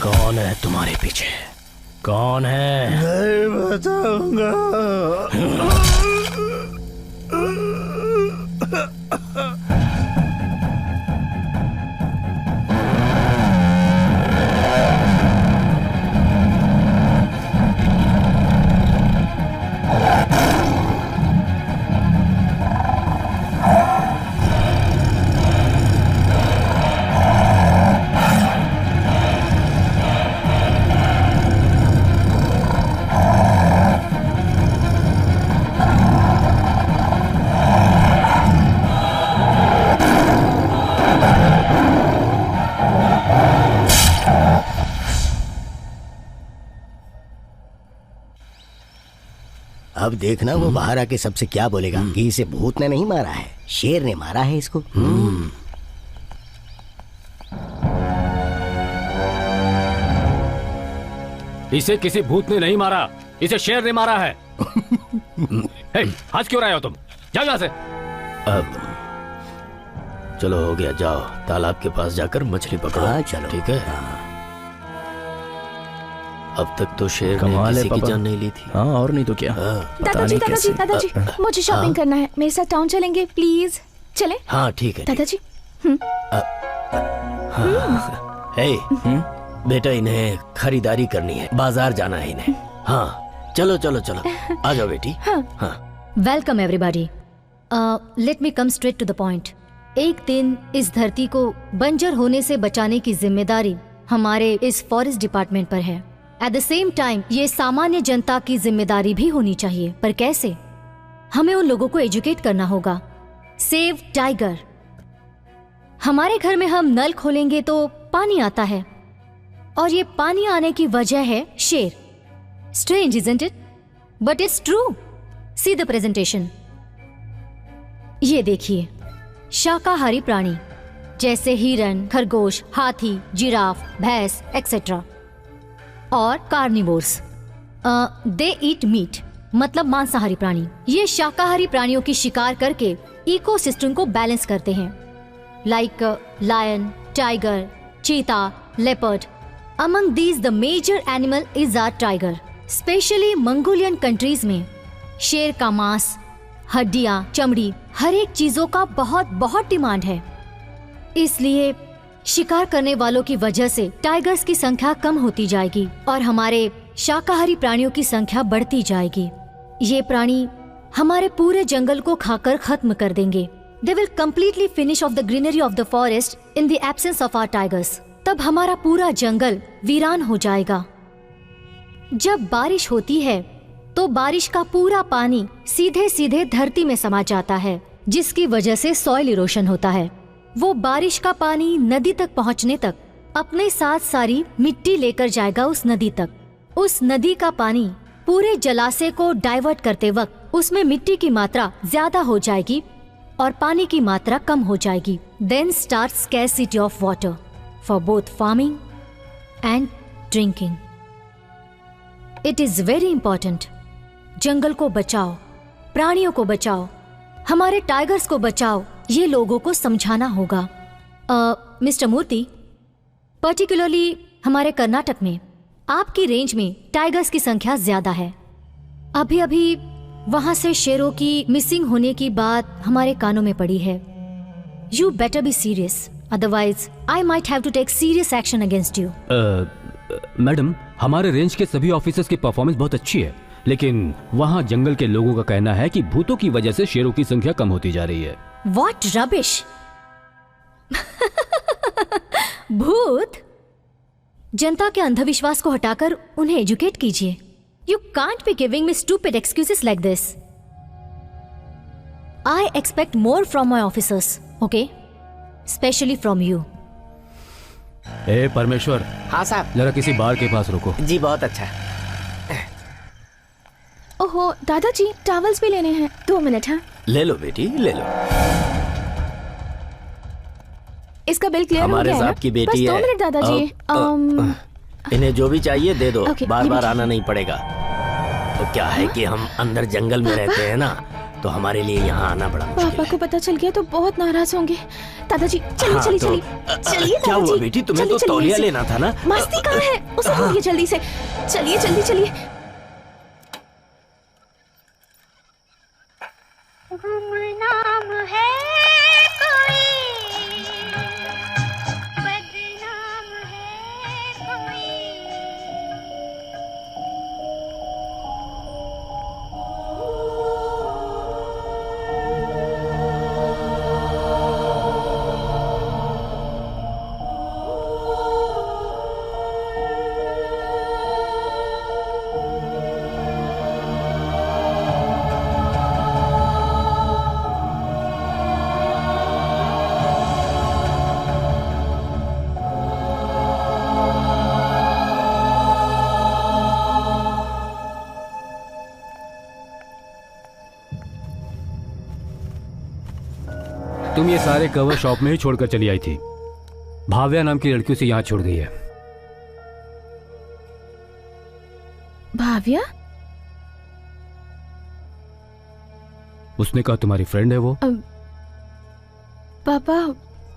कौन है तुम्हारे पीछे? कौन है? नहीं बताऊंगा। अब देखना वो बाहर आके सबसे क्या बोलेगा कि इसे भूत ने नहीं मारा है, शेर ने मारा है इसको। इसे किसी भूत ने नहीं मारा, इसे शेर ने मारा है। हे, हंस क्यों रहे हो तुम? जाओ यहाँ से। अब चलो हो गया, जाओ तालाब के पास जाकर मछली पकड़ो। हाँ, चलो। ठीक है। अब तक तो शेर ने किसी की जान नहीं ली थी। हाँ, और नहीं तो क्या। दादाजी दादाजी दादाजी, मुझे शॉपिंग करना है, मेरे साथ टाउन चलेंगे प्लीज? चले? हाँ ठीक है दादाजी। हे बेटा, इन्हें खरीदारी करनी है, बाजार जाना है इन्हें। हाँ चलो चलो चलो, आ जाओ बेटी। हाँ। Welcome everybody. Let me come straight to the point. एक दिन इस धरती को बंजर होने से बचाने की जिम्मेदारी हमारे इस फॉरेस्ट डिपार्टमेंट पर है। एट द सेम टाइम ये सामान्य जनता की जिम्मेदारी भी होनी चाहिए। पर कैसे? हमें उन लोगों को एजुकेट करना होगा। Save tiger. हमारे घर में हम नल खोलेंगे तो पानी आता है, और ये पानी आने की वजह है शेर। Strange isn't it? But it's true. See the presentation. ये देखिए, शाकाहारी प्राणी जैसे हिरन, खरगोश, हाथी, जिराफ, भैंस एक्सेट्रा, और कार्निवोर्स दे ईट मीट, मतलब मांसाहारी प्राणी। ये शाकाहारी प्राणियों की शिकार करके इकोसिस्टम को बैलेंस करते हैं, like lion, tiger, cheetah, leopard. Among these the major animal is our tiger. Specially Mongolian countries में शेर का मांस, हड्डियां, चमड़ी, हर एक चीजों का बहुत बहुत डिमांड है। इसलिए शिकार करने वालों की वजह से टाइगर्स की संख्या कम होती जाएगी और हमारे शाकाहारी प्राणियों की संख्या बढ़ती जाएगी। ये प्राणी हमारे पूरे जंगल को खाकर खत्म कर देंगे। They will completely finish off the greenery of the forest in the absence of our tigers. तब हमारा पूरा जंगल वीरान हो जाएगा। जब बारिश होती है तो बारिश का पूरा पानी सीधे सीधे धरती में समा जाता है, जिसकी वजह से सॉइल इरोशन होता है। वो बारिश का पानी नदी तक पहुंचने तक अपने साथ सारी मिट्टी लेकर जाएगा उस नदी तक। उस नदी का पानी पूरे जलाशय को डाइवर्ट करते वक्त उसमें मिट्टी की मात्रा ज्यादा हो जाएगी और पानी की मात्रा कम हो जाएगी। Then starts scarcity of water for both farming and drinking. It is very important. जंगल को बचाओ, प्राणियों को बचाओ, हमारे टाइगर्स को बचाओ, ये लोगों को समझाना होगा। मिस्टर मूर्ति, पर्टिकुलरली हमारे कर्नाटक में आपकी रेंज में टाइगर्स की संख्या ज्यादा है। अभी अभी वहां से शेरों की मिसिंग होने की बात हमारे कानों में पड़ी है। You better be serious, otherwise I might have to take serious action against you. Madam, हमारे रेंज के सभी ऑफिसर्स की परफॉर्मेंस बहुत अच्छी है, लेकिन वहाँ जंगल के लोगों का कहना है कि भूतों की वजह से शेरों की संख्या कम होती जा रही है। What rubbish! भूत? जनता के अंधविश्वास को हटाकर उन्हें एजुकेट कीजिए। You can't be giving me stupid excuses like this. I expect more from my officers, okay? Especially from you. ए परमेश्वर। हाँ साहब। जरा किसी बार के पास रुको। जी बहुत अच्छा। ओहो दादाजी, टॉवल्स भी लेने हैं। 2 मिनट। हाँ ले लो बेटी, ले लो। इसका बिल क्लियर हो हमारे गया है ना? साहब की बेटी बस 2 है। मिनट दादाजी। इन्हें जो भी चाहिए दे दो, Okay, बार ये बार भी आना नहीं पड़ेगा। तो क्या है कि हम अंदर जंगल में रहते हैं ना, तो हमारे लिए यहाँ आना बड़ा मुश्किल पापा है। को पता चल गया तो बहुत नाराज होंगे। दादाजी चलिए हाँ, चलिए तो, चलिए चलिए। क्या हुआ दादाजी, बेटी, तुम्हें चलिए, तो चलिए, तौलिया ऐसे। लेना था ना। मस्ती कहाँ है, उसे ढूंढिए जल्दी से। चलिए जल्दी चलिए। गुमनाम है कोई, बदनाम है कोई। तुम ये सारे कवर शॉप में ही छोड़कर चली आई थी। भाव्या नाम की लड़की से यहाँ छोड़ गई है। भाव्या? उसने कहा तुम्हारी फ्रेंड है वो। पापा,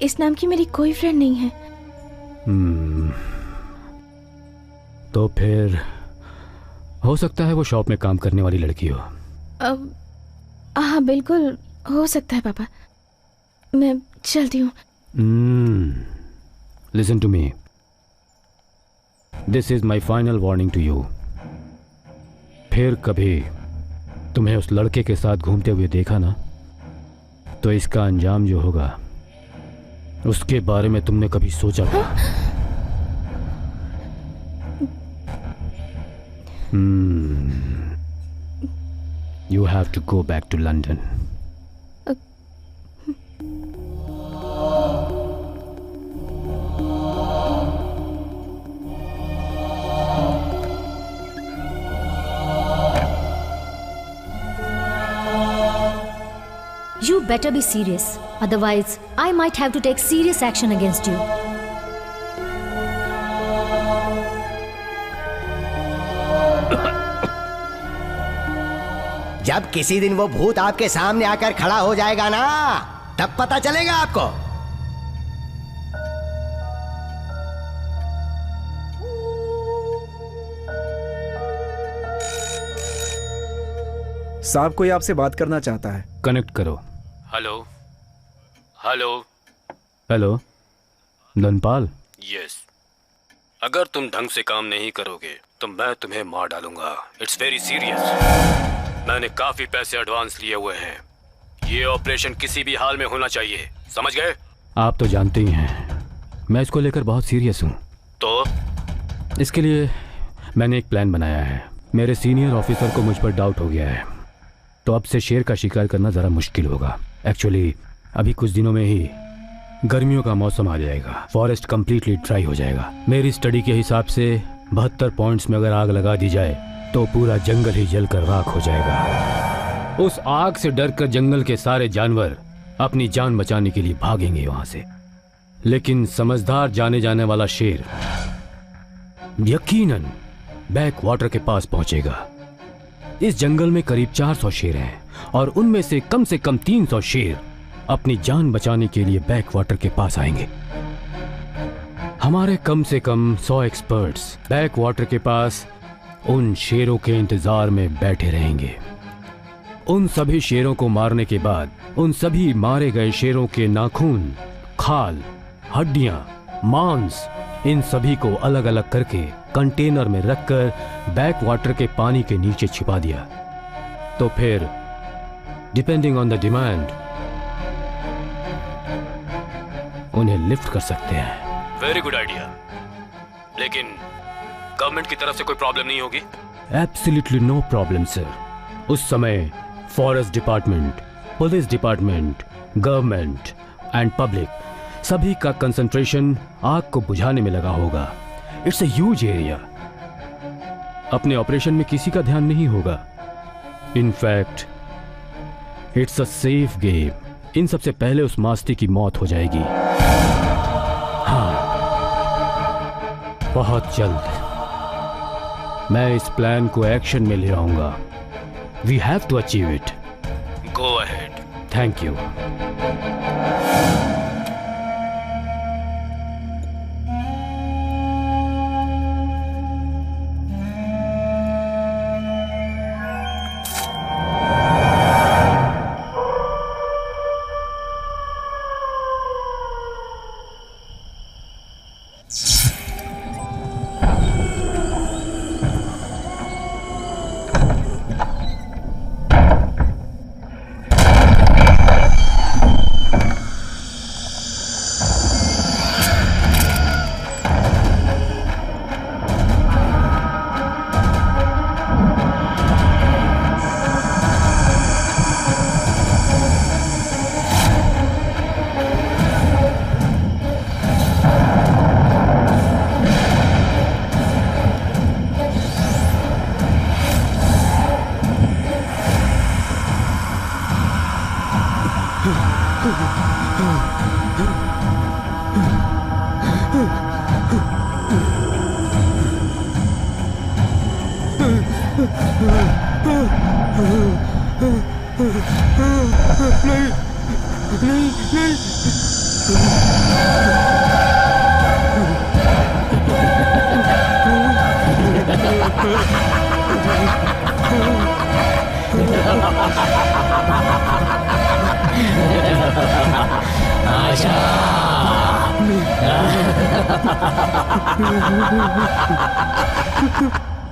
इस नाम की मेरी कोई फ्रेंड नहीं है। तो फिर हो सकता है वो शॉप में काम करने वाली लड़की हो। हाँ बिल्कुल हो सकता है पापा। मैं चलती हूँ। Listen to me, this is my final warning to you. फिर कभी तुम्हें उस लड़के के साथ घूमते हुए देखा ना, तो इसका अंजाम जो होगा उसके बारे में तुमने कभी सोचा था? You have to go back to London. You better be serious. Otherwise, I might have to take serious action against you. जब किसी दिन वो भूत आपके सामने आकर खड़ा हो जाएगा ना, तब पता चलेगा आपको। साहब, कोई आपसे बात करना चाहता है। कनेक्ट करो। Hello hello hello, Dhanpal. Yes. अगर तुम ढंग से काम नहीं करोगे तो मैं तुम्हें मार डालूंगा। It's very serious. मैंने काफी पैसे एडवांस लिए हुए हैं। ये ऑपरेशन किसी भी हाल में होना चाहिए, समझ गए? आप तो जानते ही हैं मैं इसको लेकर बहुत सीरियस हूँ। तो इसके लिए मैंने एक प्लान बनाया है। मेरे सीनियर ऑफिसर को मुझ पर डाउट हो गया है, तो अब से शेर का शिकार करना ज़रा मुश्किल होगा। एक्चुअली अभी कुछ दिनों में ही गर्मियों का मौसम आ जाएगा, फॉरेस्ट कंप्लीटली ड्राई हो जाएगा। मेरी स्टडी के हिसाब से 72 पॉइंट्स में अगर आग लगा दी जाए तो पूरा जंगल ही जलकर राख हो जाएगा। उस आग से डरकर जंगल के सारे जानवर अपनी जान बचाने के लिए भागेंगे वहां से, लेकिन समझदार जाने जाने वाला शेर यकीनन बैक वाटर के पास पहुंचेगा। इस जंगल में करीब 400 शेर हैं और उनमें से कम 300 शेर अपनी जान बचाने के लिए बैक वाटर के पास आएंगे। हमारे कम से कम 100 एक्सपर्ट्स बैक वाटर के पास उन शेरों के इंतजार में बैठे रहेंगे। उन सभी शेरों को मारने के बाद उन सभी मारे गए शेरों के नाखून, खाल, हड्डियां, मांस, इन सभी को अलग अलग करके कंटेनर में रखकर बैक वाटर के पानी के नीचे छिपा दिया। तो फिर डिपेंडिंग ऑन द डिमांड उन्हें लिफ्ट कर सकते हैं। Very good idea. लेकिन गवर्नमेंट की तरफ से कोई प्रॉब्लम नहीं होगी? Absolutely no problem sir. उस समय forest department, police department, government and public सभी का कंसंट्रेशन आग को बुझाने में लगा होगा। It's a huge area. अपने ऑपरेशन में किसी का ध्यान नहीं होगा। In fact it's a safe game. इन सबसे पहले उस मास्ती की मौत हो जाएगी। हाँ, बहुत जल्द मैं इस प्लान को एक्शन में ले आऊंगा। We have to achieve it. Go ahead. Thank you.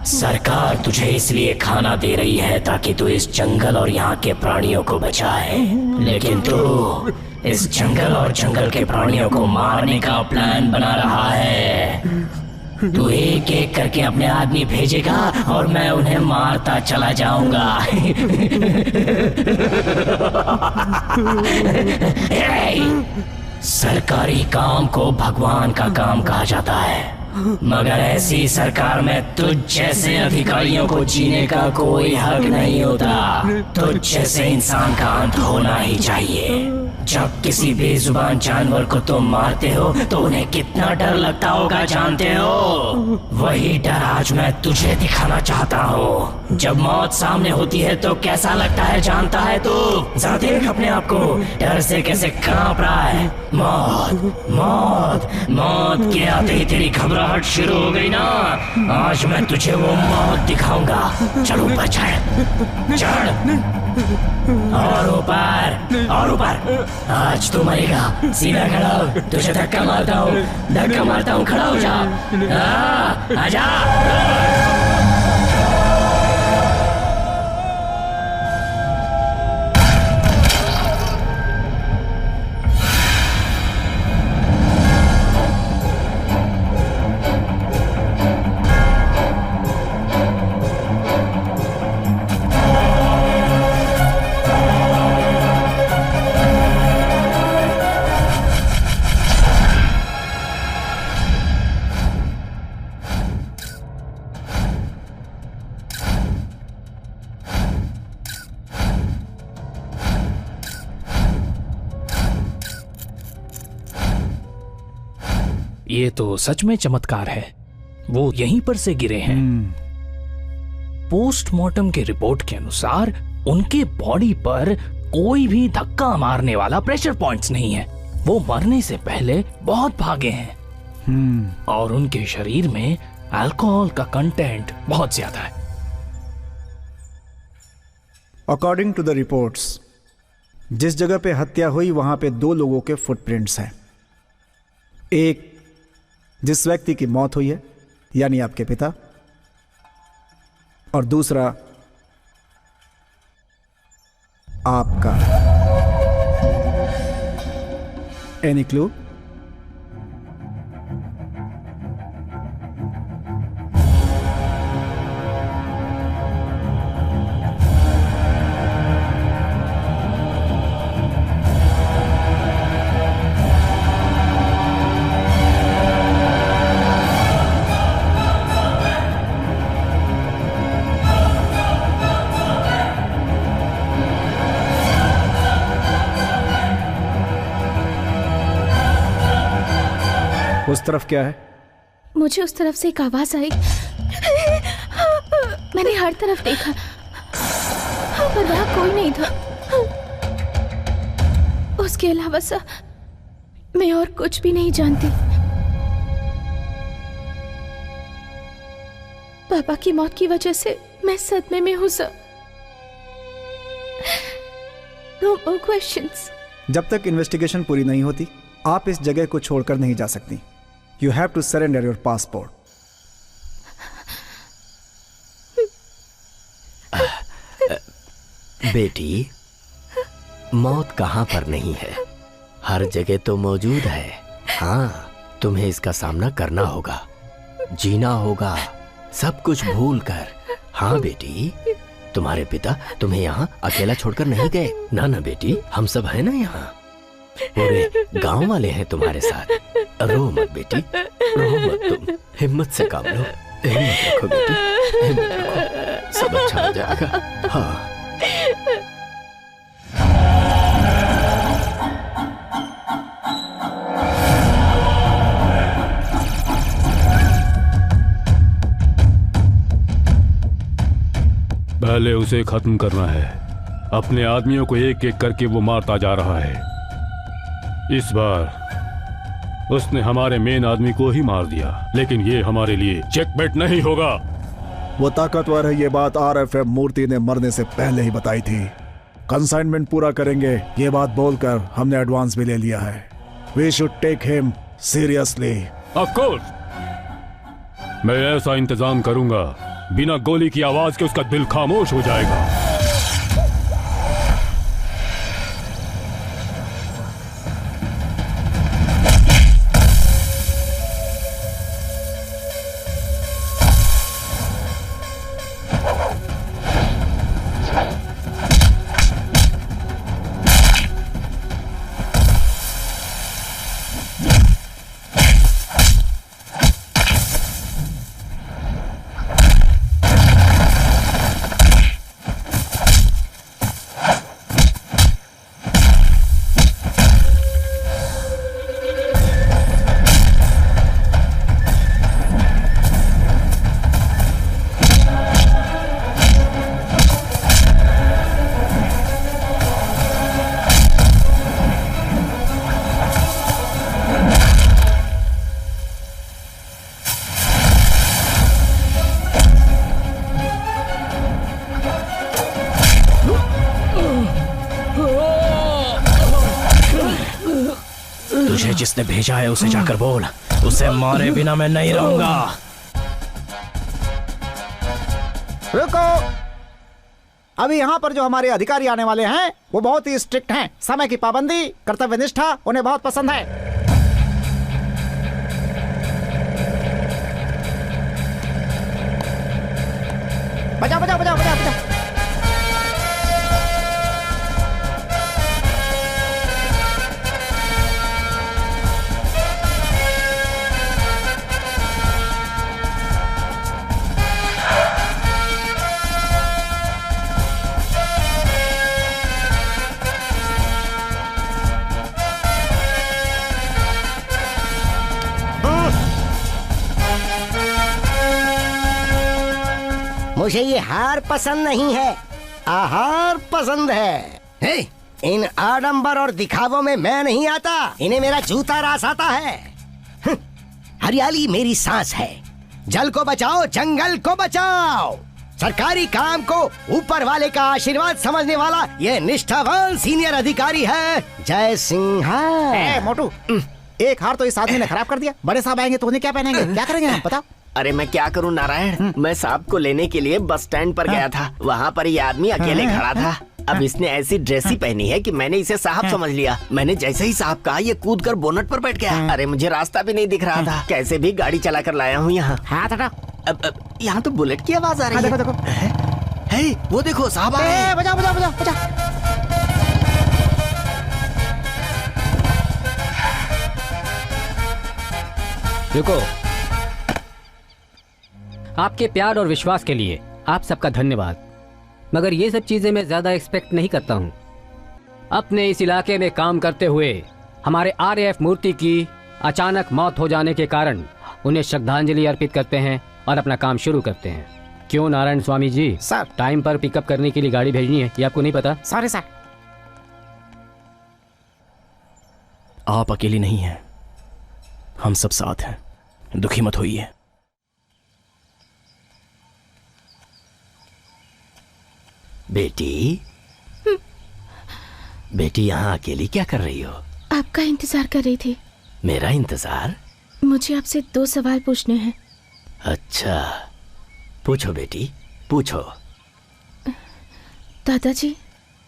सरकार तुझे इसलिए खाना दे रही है ताकि तू इस जंगल और यहाँ के प्राणियों को बचाए, लेकिन तू इस जंगल और जंगल के प्राणियों को मारने का प्लान बना रहा है। तू एक एक करके अपने आदमी भेजेगा और मैं उन्हें मारता चला जाऊंगा। सरकारी काम को भगवान का काम कहा जाता है, मगर ऐसी सरकार में तुझ जैसे अधिकारियों को जीने का कोई हक नहीं होता। तुझ जैसे इंसान का अंत होना ही चाहिए। जब किसी बेजुबान जानवर को तुम मारते हो तो उन्हें कितना डर लगता होगा जानते हो? वही डर आज मैं तुझे दिखाना चाहता हूँ। जब मौत सामने होती है तो कैसा लगता है जानता है तू? जरा देख अपने आप को, डर से कैसे कांप रहा है। मौत मौत मौत के आते ही तेरी घबराहट शुरू हो गई ना। आज मैं तुझे वो मौत दिखाऊंगा। चल ऊपर चढ़ और ऊपर। आज तू मरेगा। सीधा खड़ा हो, तुझे धक्का मारता हूँ, खड़ा हो जा। आजा। ये तो सच में चमत्कार है। वो यहीं पर से गिरे हैं। पोस्टमार्टम के रिपोर्ट के अनुसार उनके बॉडी पर कोई भी धक्का मारने वाला प्रेशर पॉइंट्स नहीं है। वो मरने से पहले बहुत भागे हैं और उनके शरीर में अल्कोहल का कंटेंट बहुत ज्यादा है। अकॉर्डिंग टू द रिपोर्ट्स, जिस जगह पे हत्या हुई वहां पे 2 लोगों के फुटप्रिंट्स हैं। एक जिस व्यक्ति की मौत हुई है यानी आपके पिता, और दूसरा आपका। Any clue? उस तरफ क्या है? मुझे उस तरफ से एक आवाज आई। मैंने हर तरफ देखा पर वहां कोई नहीं था। उसके अलावा सा मैं और कुछ भी नहीं जानती। पापा की मौत की वजह से मैं सदमे में हूं सर। No more questions। जब तक इन्वेस्टिगेशन पूरी नहीं होती आप इस जगह को छोड़कर नहीं जा सकती। You have to surrender your passport। बेटी, मौत कहाँ पर नहीं है, हर जगह तो मौजूद है। हाँ, तुम्हें इसका सामना करना होगा, जीना होगा, सब कुछ भूल कर। हाँ बेटी, तुम्हारे पिता तुम्हें यहाँ अकेला छोड़कर नहीं गए। ना ना बेटी, हम सब हैं ना यहाँ, पूरे गांव वाले हैं तुम्हारे साथ। रो मत बेटी, रो मत तुम, हिम्मत से काम लो। हिम्मत रखो बेटी, हिम्मत रखो, सब अच्छा हो जाएगा। हाँ। पहले उसे खत्म करना है। अपने आदमियों को एक एक करके वो मारता जा रहा है। इस बार उसने हमारे मेन आदमी को ही मार दिया, लेकिन ये हमारे लिए चेकमेट नहीं होगा। वो ताकतवर है, ये बात RFM मूर्ति ने मरने से पहले ही बताई थी। कंसाइनमेंट पूरा करेंगे ये बात बोलकर हमने एडवांस भी ले लिया है। We should take him seriously. Of course, मैं ऐसा इंतजाम करूंगा बिना गोली की आवाज के उसका दिल खामोश हो जाएगा। तुझे जिसने भेजा है उसे जाकर बोल, उसे मारे बिना मैं नहीं रहूंगा। रुको, अभी यहाँ पर जो हमारे अधिकारी आने वाले हैं वो बहुत ही स्ट्रिक्ट हैं। समय की पाबंदी, कर्तव्य निष्ठा उन्हें बहुत पसंद है। बजाओ बजाओ बजाओ बजाओ बजाओ। मुझे ये हार पसंद नहीं है, आहार पसंद है। हे, इन आडंबर और दिखावों में मैं नहीं आता, इन्हें मेरा जूता रास आता है। हरियाली मेरी सांस है। जल को बचाओ, जंगल को बचाओ। सरकारी काम को ऊपर वाले का आशीर्वाद समझने वाला ये निष्ठावान सीनियर अधिकारी है। जय सिंह। मोटू, एक हार तो इस आदमी ने खराब कर दिया। बड़े साहब आएंगे तो उन्हें क्या पहनेंगे, क्या करेंगे हम, बताओ। अरे मैं क्या करूं नारायण, मैं साहब को लेने के लिए बस स्टैंड पर गया था। वहाँ पर ये आदमी अकेले खड़ा था। अब इसने ऐसी ड्रेस ही पहनी है कि मैंने इसे साहब समझ लिया। मैंने जैसे ही साहब कहा, ये कूद कर बोनट पर बैठ गया। अरे मुझे रास्ता भी नहीं दिख रहा था, कैसे भी गाड़ी चला कर लाया हूँ यहाँ। हाथ हटाओ। अब यहाँ तो बुलेट की आवाज आ रही है। देखो देखो, वो देखो साहब आ रहे हैं। बजाओ बजाओ बजाओ बजाओ। रुको, आपके प्यार और विश्वास के लिए आप सबका धन्यवाद, मगर ये सब चीजें मैं ज्यादा एक्सपेक्ट नहीं करता हूँ। अपने इस इलाके में काम करते हुए हमारे RAF मूर्ति की अचानक मौत हो जाने के कारण उन्हें श्रद्धांजलि अर्पित करते हैं और अपना काम शुरू करते हैं। क्यों नारायण स्वामी जी? सर, टाइम पर पिकअप करने के लिए गाड़ी भेजनी है, ये आपको नहीं पता? Sorry sir. आप अकेली नहीं हैं, हम सब साथ हैं, दुखी मत होइए। बेटी, बेटी यहाँ अकेली क्या कर रही हो? आपका इंतजार कर रही थी। मेरा इंतजार? मुझे आपसे 2 सवाल पूछने हैं। अच्छा, पूछो बेटी, पूछो। दादाजी,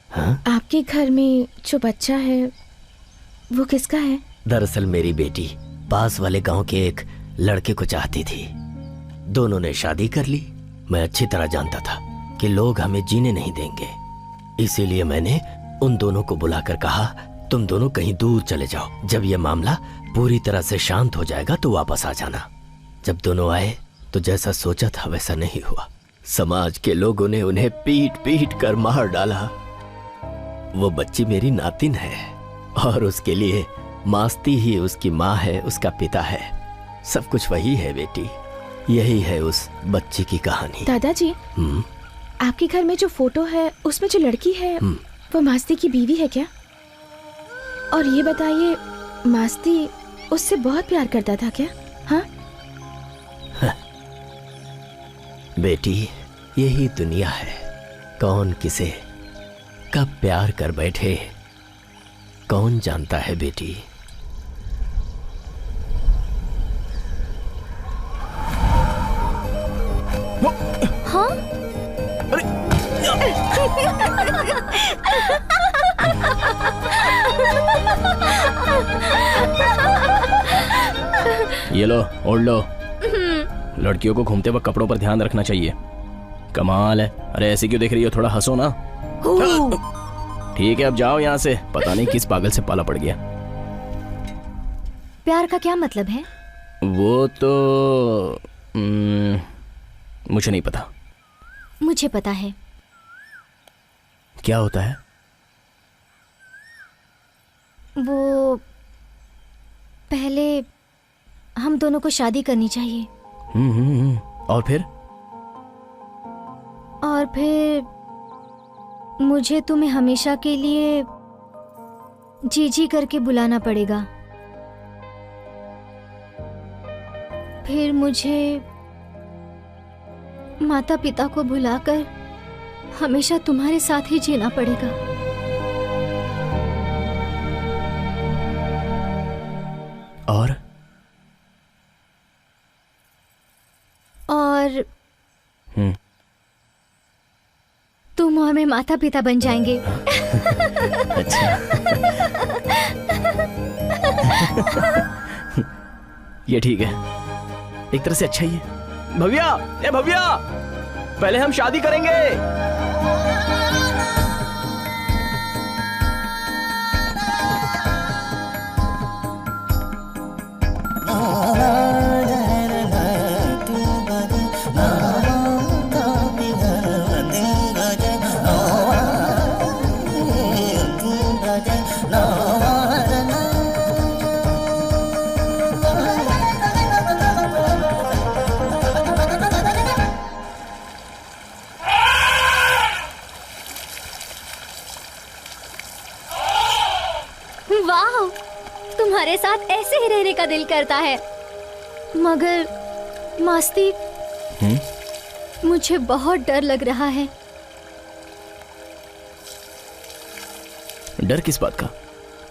हाँ? आपके घर में जो बच्चा है वो किसका है? दरअसल मेरी बेटी पास वाले गांव के एक लड़के को चाहती थी। दोनों ने शादी कर ली। मैं अच्छी तरह जानता था कि लोग हमें जीने नहीं देंगे, इसीलिए मैंने उन दोनों को बुलाकर कहा, तुम दोनों कहीं दूर चले जाओ। जब यह मामला पूरी तरह से शांत हो जाएगा तो वापस आ जाना। जब दोनों आए तो जैसा सोचा था वैसा नहीं हुआ। समाज के लोगों ने उन्हें पीट पीट कर मार डाला। वो बच्ची मेरी नातिन है और उसके लिए मास्ती ही उसकी माँ है, उसका पिता है, सब कुछ वही है बेटी। यही है उस बच्ची की कहानी। दादाजी, आपके घर में जो फोटो है उसमें जो लड़की है वो मास्ती की बीवी है क्या? और ये बताइए, मास्ती उससे बहुत प्यार करता था क्या? हाँ बेटी, यही दुनिया है, कौन किसे कब प्यार कर बैठे कौन जानता है बेटी। हाँ? ये लो, ओढ़ लो। लड़कियों को घूमते वक्त कपड़ों पर ध्यान रखना चाहिए। कमाल है। अरे ऐसे क्यों देख रही हो, थोड़ा हंसो ना। ठीक है अब जाओ यहाँ से, पता नहीं किस पागल से पाला पड़ गया। प्यार का क्या मतलब है? वो तो मुझे नहीं पता। मुझे पता है। क्या होता है? वो पहले हम दोनों को शादी करनी चाहिए। और फिर? और फिर मुझे तुम्हें हमेशा के लिए जी जी करके बुलाना पड़ेगा। फिर मुझे माता पिता को भुलाकर हमेशा तुम्हारे साथ ही जीना पड़ेगा। और तुम और मैं माता पिता बन जाएंगे। अच्छा। ये ठीक है, एक तरह से अच्छा ही है। भव्या, ए भव्या, पहले हम शादी करेंगे। तुम्हारे साथ ऐसे ही रहने का दिल करता है, मगर मास्ती, मुझे बहुत डर लग रहा है। डर किस बात का?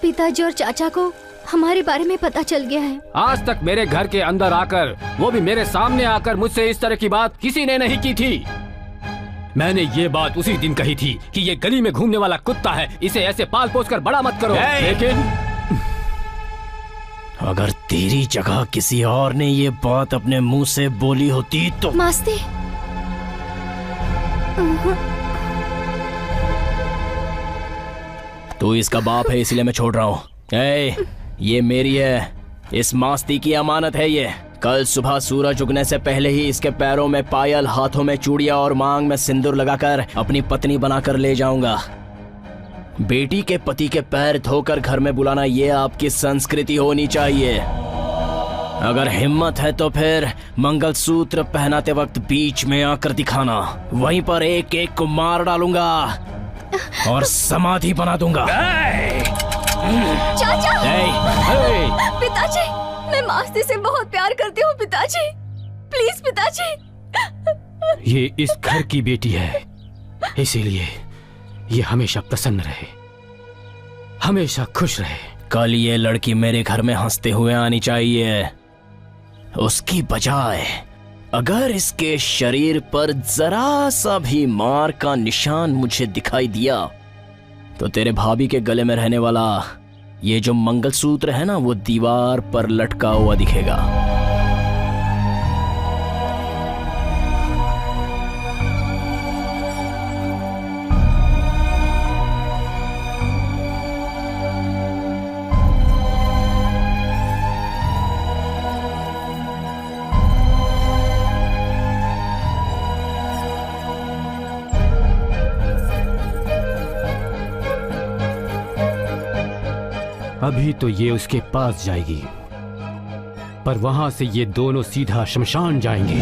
पिताजी और चाचा को हमारे बारे में पता चल गया है। आज तक मेरे घर के अंदर आकर, वो भी मेरे सामने आकर मुझसे इस तरह की बात किसी ने नहीं की थी। मैंने ये बात उसी दिन कही थी कि ये गली में घूमने वाला कुत्ता है, इसे ऐसे पाल पोस कर बड़ा मत करो। लेकिन अगर तेरी जगह किसी और ने ये बात अपने मुंह से बोली होती तो। मास्ती, तू इसका बाप है इसलिए मैं छोड़ रहा हूँ। ये मेरी है, इस मास्ती की अमानत है ये। कल सुबह सूरज उगने से पहले ही इसके पैरों में पायल, हाथों में चूड़ियां और मांग में सिंदूर लगाकर अपनी पत्नी बनाकर ले जाऊंगा। बेटी के पति के पैर धोकर घर में बुलाना ये आपकी संस्कृति होनी चाहिए। अगर हिम्मत है तो फिर मंगलसूत्र पहनाते वक्त बीच में आकर दिखाना, वहीं पर एक एक को मार डालूंगा और समाधि बना दूंगा। चाचा! पिताजी, मैं मास्ती से बहुत प्यार करती हूँ पिताजी, प्लीज पिताजी। ये इस घर की बेटी है, इसीलिए ये हमेशा प्रसन्न रहे, हमेशा खुश रहे। कल ये लड़की मेरे घर में हंसते हुए आनी चाहिए, उसकी बजाय अगर इसके शरीर पर जरा सा भी मार का निशान मुझे दिखाई दिया तो तेरे भाभी के गले में रहने वाला ये जो मंगलसूत्र है ना, वो दीवार पर लटका हुआ दिखेगा। अभी तो ये उसके पास जाएगी, पर वहां से ये दोनों सीधा शमशान जाएंगे।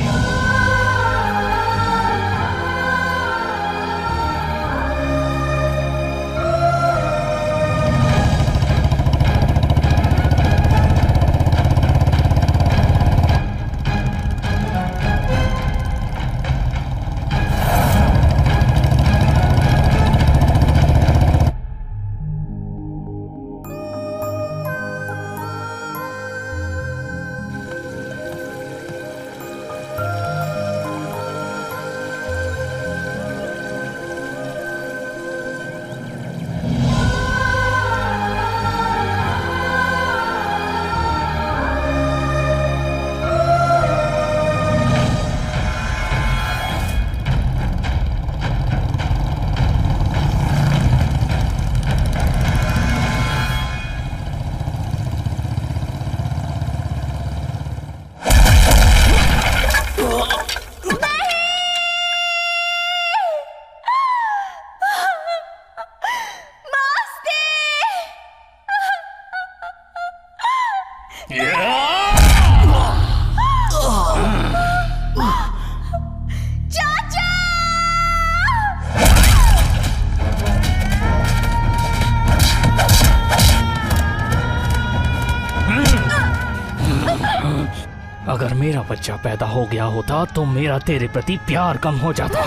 अगर मेरा बच्चा पैदा हो गया होता तो मेरा तेरे प्रति प्यार कम हो जाता।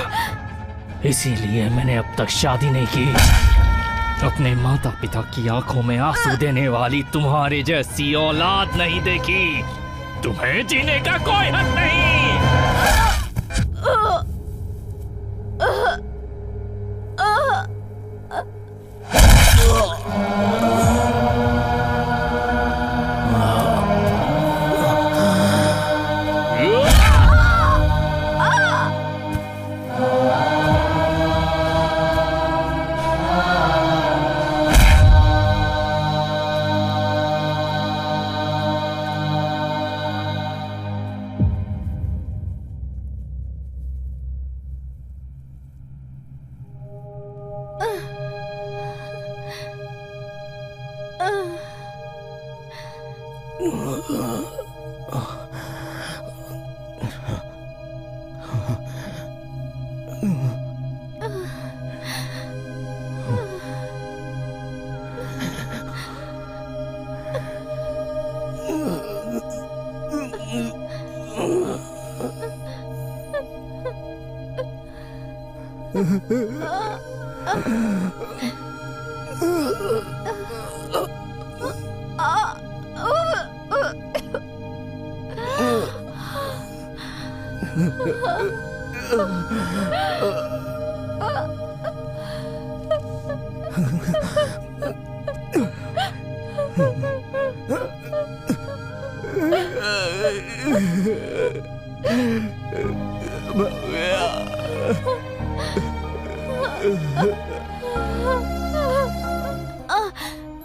इसीलिए मैंने अब तक शादी नहीं की। अपने माता पिता की आंखों में आंसू देने वाली तुम्हारे जैसी औलाद नहीं देखी। तुम्हें जीने का कोई हक नहीं।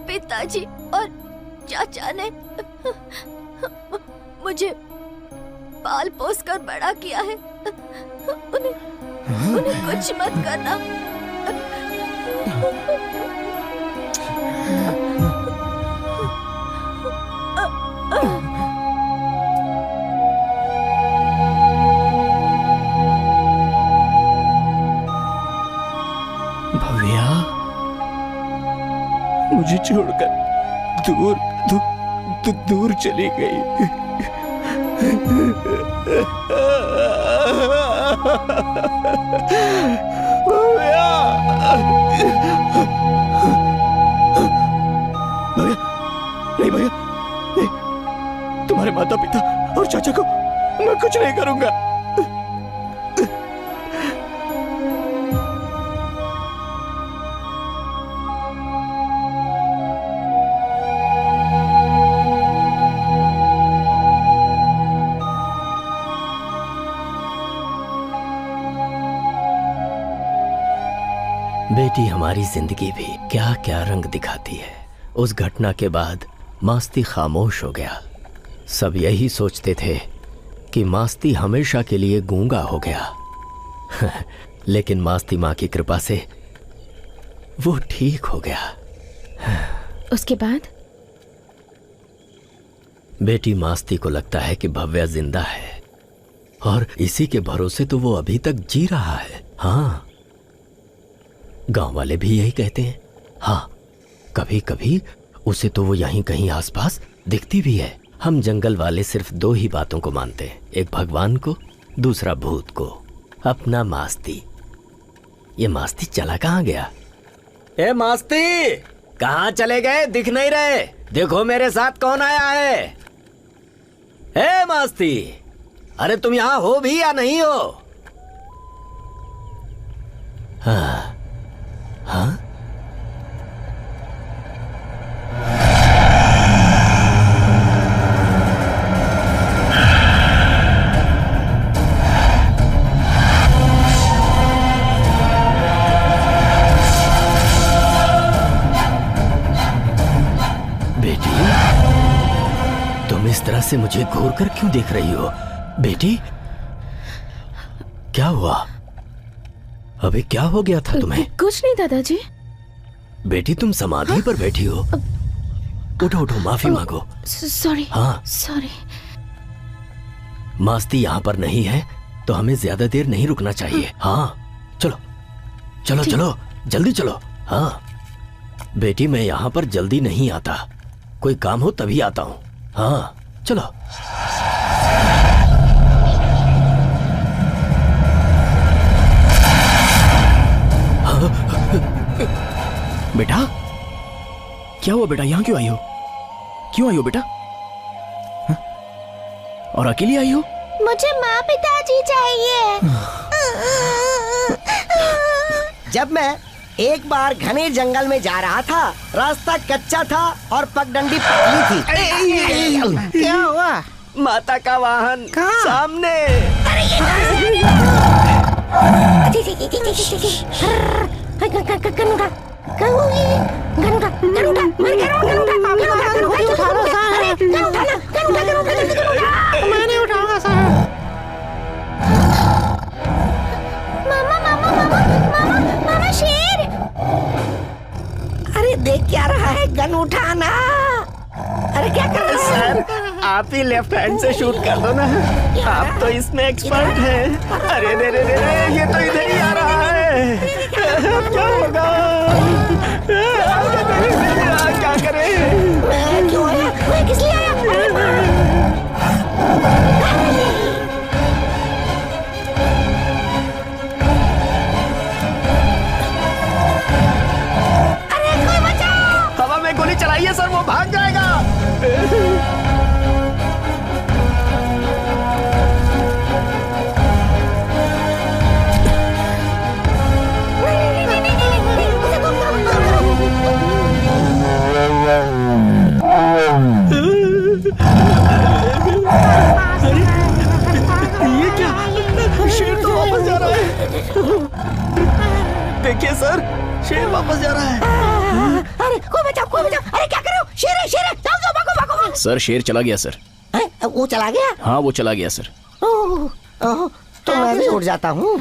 पिताजी और चाचा ने मुझे पाल पोस कर बड़ा किया है। उन्हें कुछ मत करना। भव्या, मुझे छोड़कर दूर दूर दूर चली गई। भव्या, नहीं भैया, नहीं। तुम्हारे माता पिता और चाचा को मैं कुछ नहीं करूंगा। बेटी हमारी जिंदगी भी क्या क्या रंग दिखाती है। उस घटना के बाद मास्ती खामोश हो गया। सब यही सोचते थे कि मास्ती हमेशा के लिए गूंगा हो गया। लेकिन मास्ती माँ की कृपा से वो ठीक हो गया। उसके बाद बेटी मास्ती को लगता है कि भव्या जिंदा है और इसी के भरोसे तो वो अभी तक जी रहा है। हाँ, गांव वाले भी यही कहते हैं। हाँ, कभी कभी उसे तो वो यहीं कहीं आसपास दिखती भी है। हम जंगल वाले सिर्फ दो ही बातों को मानते हैं, एक भगवान को, दूसरा भूत को। अपना मास्ती। ये मास्ती चला कहाँ गया? ए मास्ती, कहाँ चले गए? दिख नहीं रहे। देखो मेरे साथ कौन आया है। ए मास्ती, अरे तुम यहाँ हो भी या नहीं हो? हाँ हाँ, बेटी तुम इस तरह से मुझे घूर कर क्यों देख रही हो? बेटी क्या हुआ? अबे क्या हो गया था तुम्हें? कुछ नहीं दादाजी। बेटी तुम समाधि पर बैठी हो। उठो उठो, माफी मांगो। सॉरी। हाँ सॉरी। मास्ती यहाँ पर नहीं है तो हमें ज्यादा देर नहीं रुकना चाहिए। हाँ चलो चलो चलो, जल्दी चलो। हाँ बेटी, मैं यहाँ पर जल्दी नहीं आता, कोई काम हो तभी आता हूँ। हाँ चलो। बेटा, क्या हुआ बेटा? यहाँ क्यों आई हो? क्यों आई हो बेटा? हा? और अकेली आई हो? मुझे माँ पिताजी चाहिए। जब मैं एक बार घने जंगल में जा रहा था, रास्ता कच्चा था और पगडंडी पतली थी। क्या हुआ? माता का वाहन सामने। मैंने उठाऊंगा सर। मामा शेर। अरे देख क्या रहा है? गन उठाना। अरे क्या कर रहे सर, आप ही लेफ्ट हैंड से शूट कर दो ना, आप तो इसमें एक्सपर्ट हैं। अरे रे रे रे रे, ये तो इधर ही आ रहा है। क्या होगा? क्या करें? क्यों आया? मैं किस लिए आया? हवा में गोली चलाइए सर, वो भाग जाएगा। ये क्या? शेर तो वापस जा रहा है। देखिए सर, शेर वापस जा रहा है। अरे कोई बचाओ, कोई बचाओ। अरे क्या कर रहे हो? शेर है, शेर है। जाओ जाओ, भागो भागो। सर, शेर चला गया सर। वो चला गया? हाँ, वो चला गया सर। ओह, तो मैं भी उड़ जाता हूँ।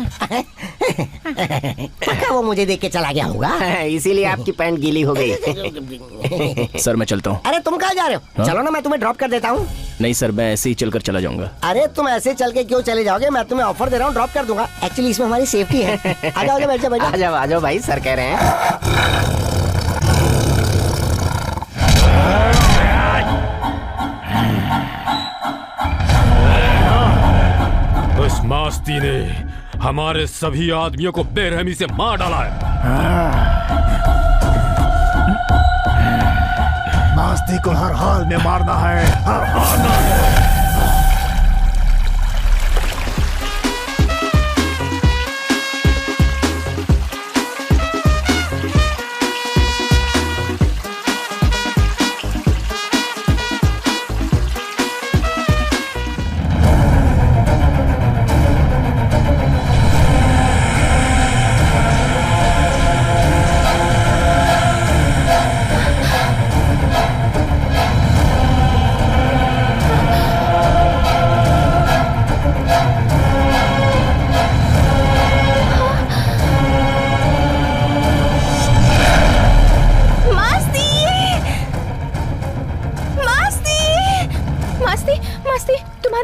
पक्का वो मुझे देख के चला गया होगा, इसीलिए आपकी पैंट गीली हो गई। सर, मैं चलता हूँ। अरे तुम कहाँ जा रहे हो? हाँ? चलो ना, मैं तुम्हें ड्रॉप कर देता हूँ। नहीं सर, मैं ऐसे ही चलकर चला जाऊंगा। अरे तुम ऐसे चल के क्यों चले जाओगे? मैं तुम्हें ऑफर दे रहा हूँ, ड्रॉप कर दूंगा। एक्चुअली इसमें हमारी सेफ्टी है। आ जाओ, बैठ जाओ, आ जाओ भाई, सर कह रहे हैं। उस मास्ती ने हमारे सभी आदमियों को बेरहमी से मार डाला है। मास्ती को हर हाल में मारना है, हर हाल में।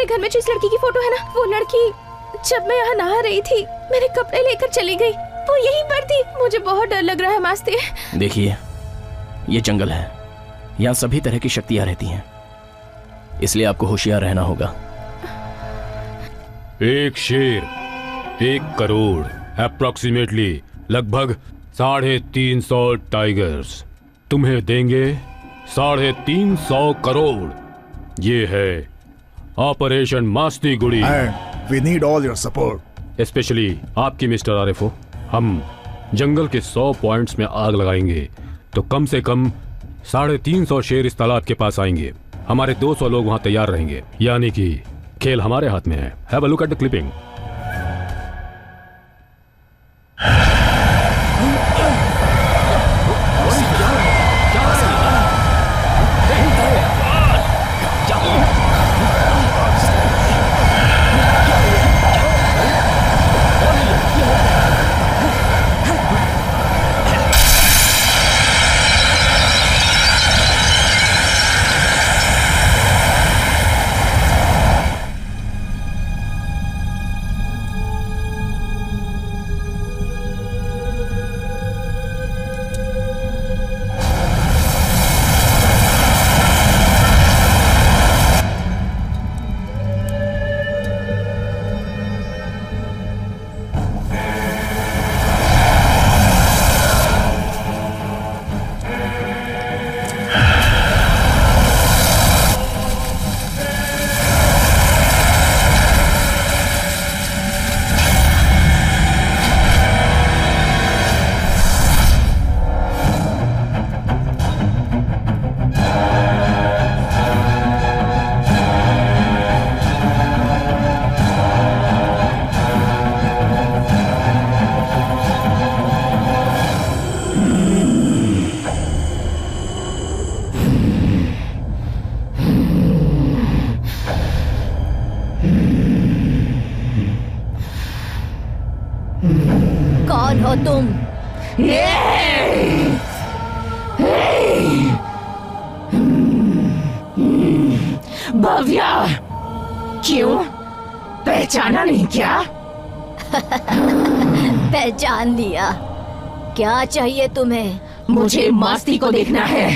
घर में जिस लड़की की फोटो है ना, वो लड़की जब मैं यहाँ नहा रही थी मेरे कपड़े लेकर चली गई। वो यहीं पर थी। मुझे बहुत डर लग रहा है मास्ती। देखिए, ये जंगल है, यहाँ सभी तरह की शक्तियाँ रहती हैं, इसलिए आपको होशियार रहना होगा। एक शेर 1 करोड़, अप्रोक्सीमेटली लगभग 350 टाइगर्स तुम्हें देंगे 350 करोड़। ये है operation Masti Gudi. And we need all your support. Specially आपकी मिस्टर आरिफो। हम जंगल के 100 पॉइंट्स में आग लगाएंगे तो कम से कम 350 शेर इस तालाब के पास आएंगे। हमारे 200 लोग वहां तैयार रहेंगे, यानी कि खेल हमारे हाथ में है। Have a look at the clipping. तुम। भव्या, क्यों पहचाना नहीं क्या? पहचान लिया। क्या चाहिए तुम्हें? मुझे मास्ती को देखना है।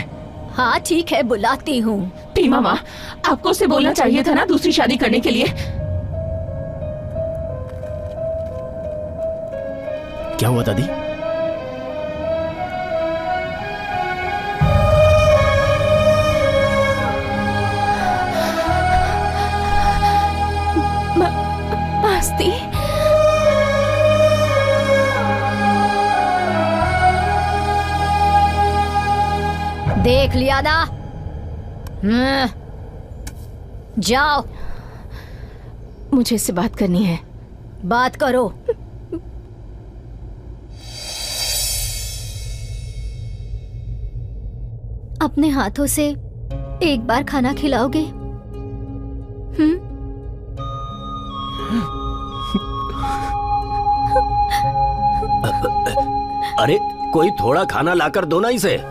हाँ ठीक है, बुलाती हूँ। टी मामा, आपको उसे बोलना चाहिए था ना दूसरी शादी करने के लिए। क्या हुआ दादी? मास्ती, देख लिया ना? जाओ। मुझे इससे बात करनी है। बात करो। अपने हाथों से एक बार खाना खिलाओगे? अरे कोई थोड़ा खाना लाकर दो ना इसे।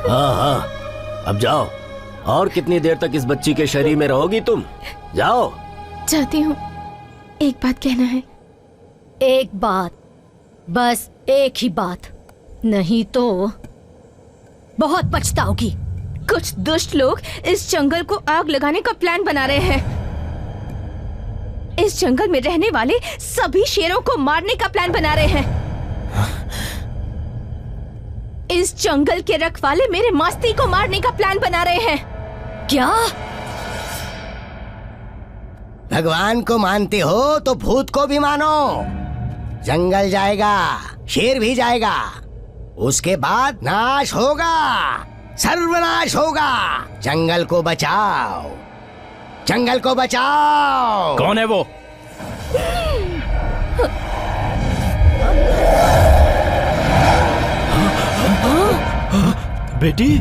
हाँ, अब जाओ। और कितनी देर तक इस बच्ची के शरीर में रहोगी तुम? जाओ। चाहती हूँ, एक बात कहना है। एक बात, बस एक ही बात, नहीं तो बहुत पछताओगी। कुछ दुष्ट लोग इस जंगल को आग लगाने का प्लान बना रहे हैं। इस जंगल में रहने वाले सभी शेरों को मारने का प्लान बना रहे हैं। इस जंगल के रखवाले मेरे मास्ती को मारने का प्लान बना रहे हैं। क्या? भगवान को मानते हो तो भूत को भी मानो। जंगल जाएगा, शेर भी जाएगा, उसके बाद नाश होगा, सर्वनाश होगा। जंगल को बचाओ, जंगल को बचाओ। कौन है वो? बेटी,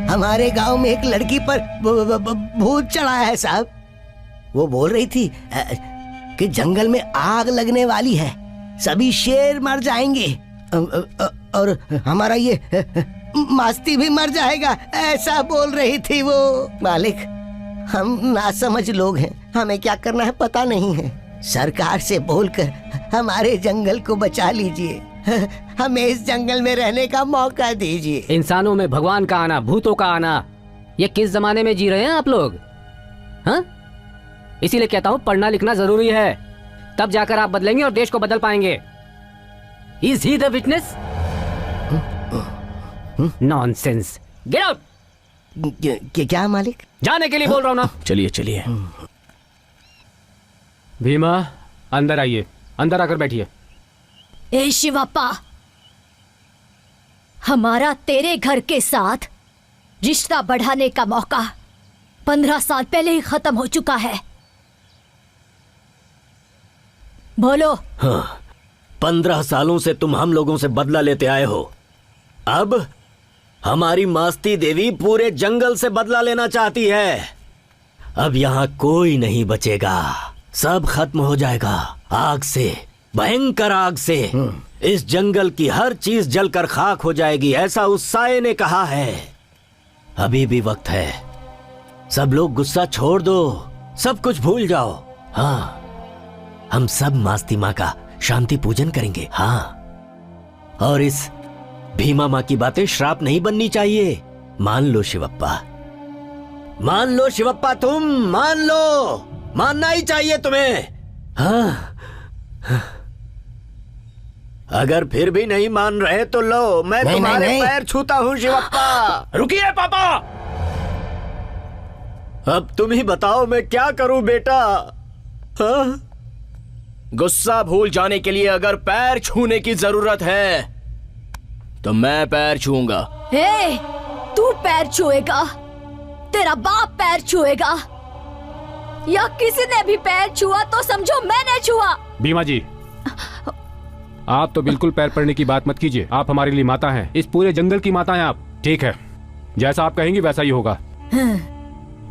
हमारे गांव में एक लड़की पर भूत चढ़ा है साहब। वो बोल रही थी कि जंगल में आग लगने वाली है, सभी शेर मर जाएंगे और हमारा ये मास्ती भी मर जाएगा, ऐसा बोल रही थी वो। मालिक, हम नासमझ लोग हैं, हमें क्या करना है पता नहीं है। सरकार से बोलकर हमारे जंगल को बचा लीजिए, हमें इस जंगल में रहने का मौका दीजिए। इंसानों में भगवान का आना, भूतों का आना, ये किस जमाने में जी रहे हैं आप लोग? हाँ, इसीलिए कहता हूँ पढ़ना लिखना जरूरी है, तब जाकर आप बदलेंगे और देश को बदल पाएंगे। Is he the witness? Nonsense. Get out. क्या मालिक? जाने के लिए बोल रहा हूँ ना। चलिए चलिए। भीमा, अंदर आइए, अंदर आकर बैठिए। ए शिवप्पा, हमारा तेरे घर के साथ रिश्ता बढ़ाने का मौका 15 साल पहले ही खत्म हो चुका है। बोलो। हाँ, 15 सालों से तुम हम लोगों से बदला लेते आए हो। अब हमारी मास्ती देवी पूरे जंगल से बदला लेना चाहती है। अब यहाँ कोई नहीं बचेगा, सब खत्म हो जाएगा आग से, भयंकर आग से। इस जंगल की हर चीज जलकर खाक हो जाएगी, ऐसा उस साये ने कहा है। अभी भी वक्त है, सब लोग गुस्सा छोड़ दो, सब कुछ भूल जाओ। हाँ, हम सब मास्ती माँ का शांति पूजन करेंगे। हाँ, और इस भीमा माँ की बातें श्राप नहीं बननी चाहिए। मान लो शिवप्पा, मान लो शिवप्पा, तुम मान लो, मानना ही चाहिए तुम्हें। हाँ, अगर फिर भी नहीं मान रहे तो लो, मैं तुम्हारे पैर छूता हूँ शिवप्पा। रुकिए पापा, अब तुम ही बताओ मैं क्या करूं बेटा। हाँ? गुस्सा भूल जाने के लिए अगर पैर छूने की जरूरत है तो मैं पैर छूऊंगा। हे, तू पैर छुएगा, तेरा बाप पैर छुएगा, या किसी ने भी पैर छुआ तो समझो मैंने छुआ। भीमा जी, आप तो बिल्कुल पैर पड़ने की बात मत कीजिए। आप हमारे लिए माता हैं, इस पूरे जंगल की माता हैं आप। ठीक है, जैसा आप कहेंगी वैसा ही होगा।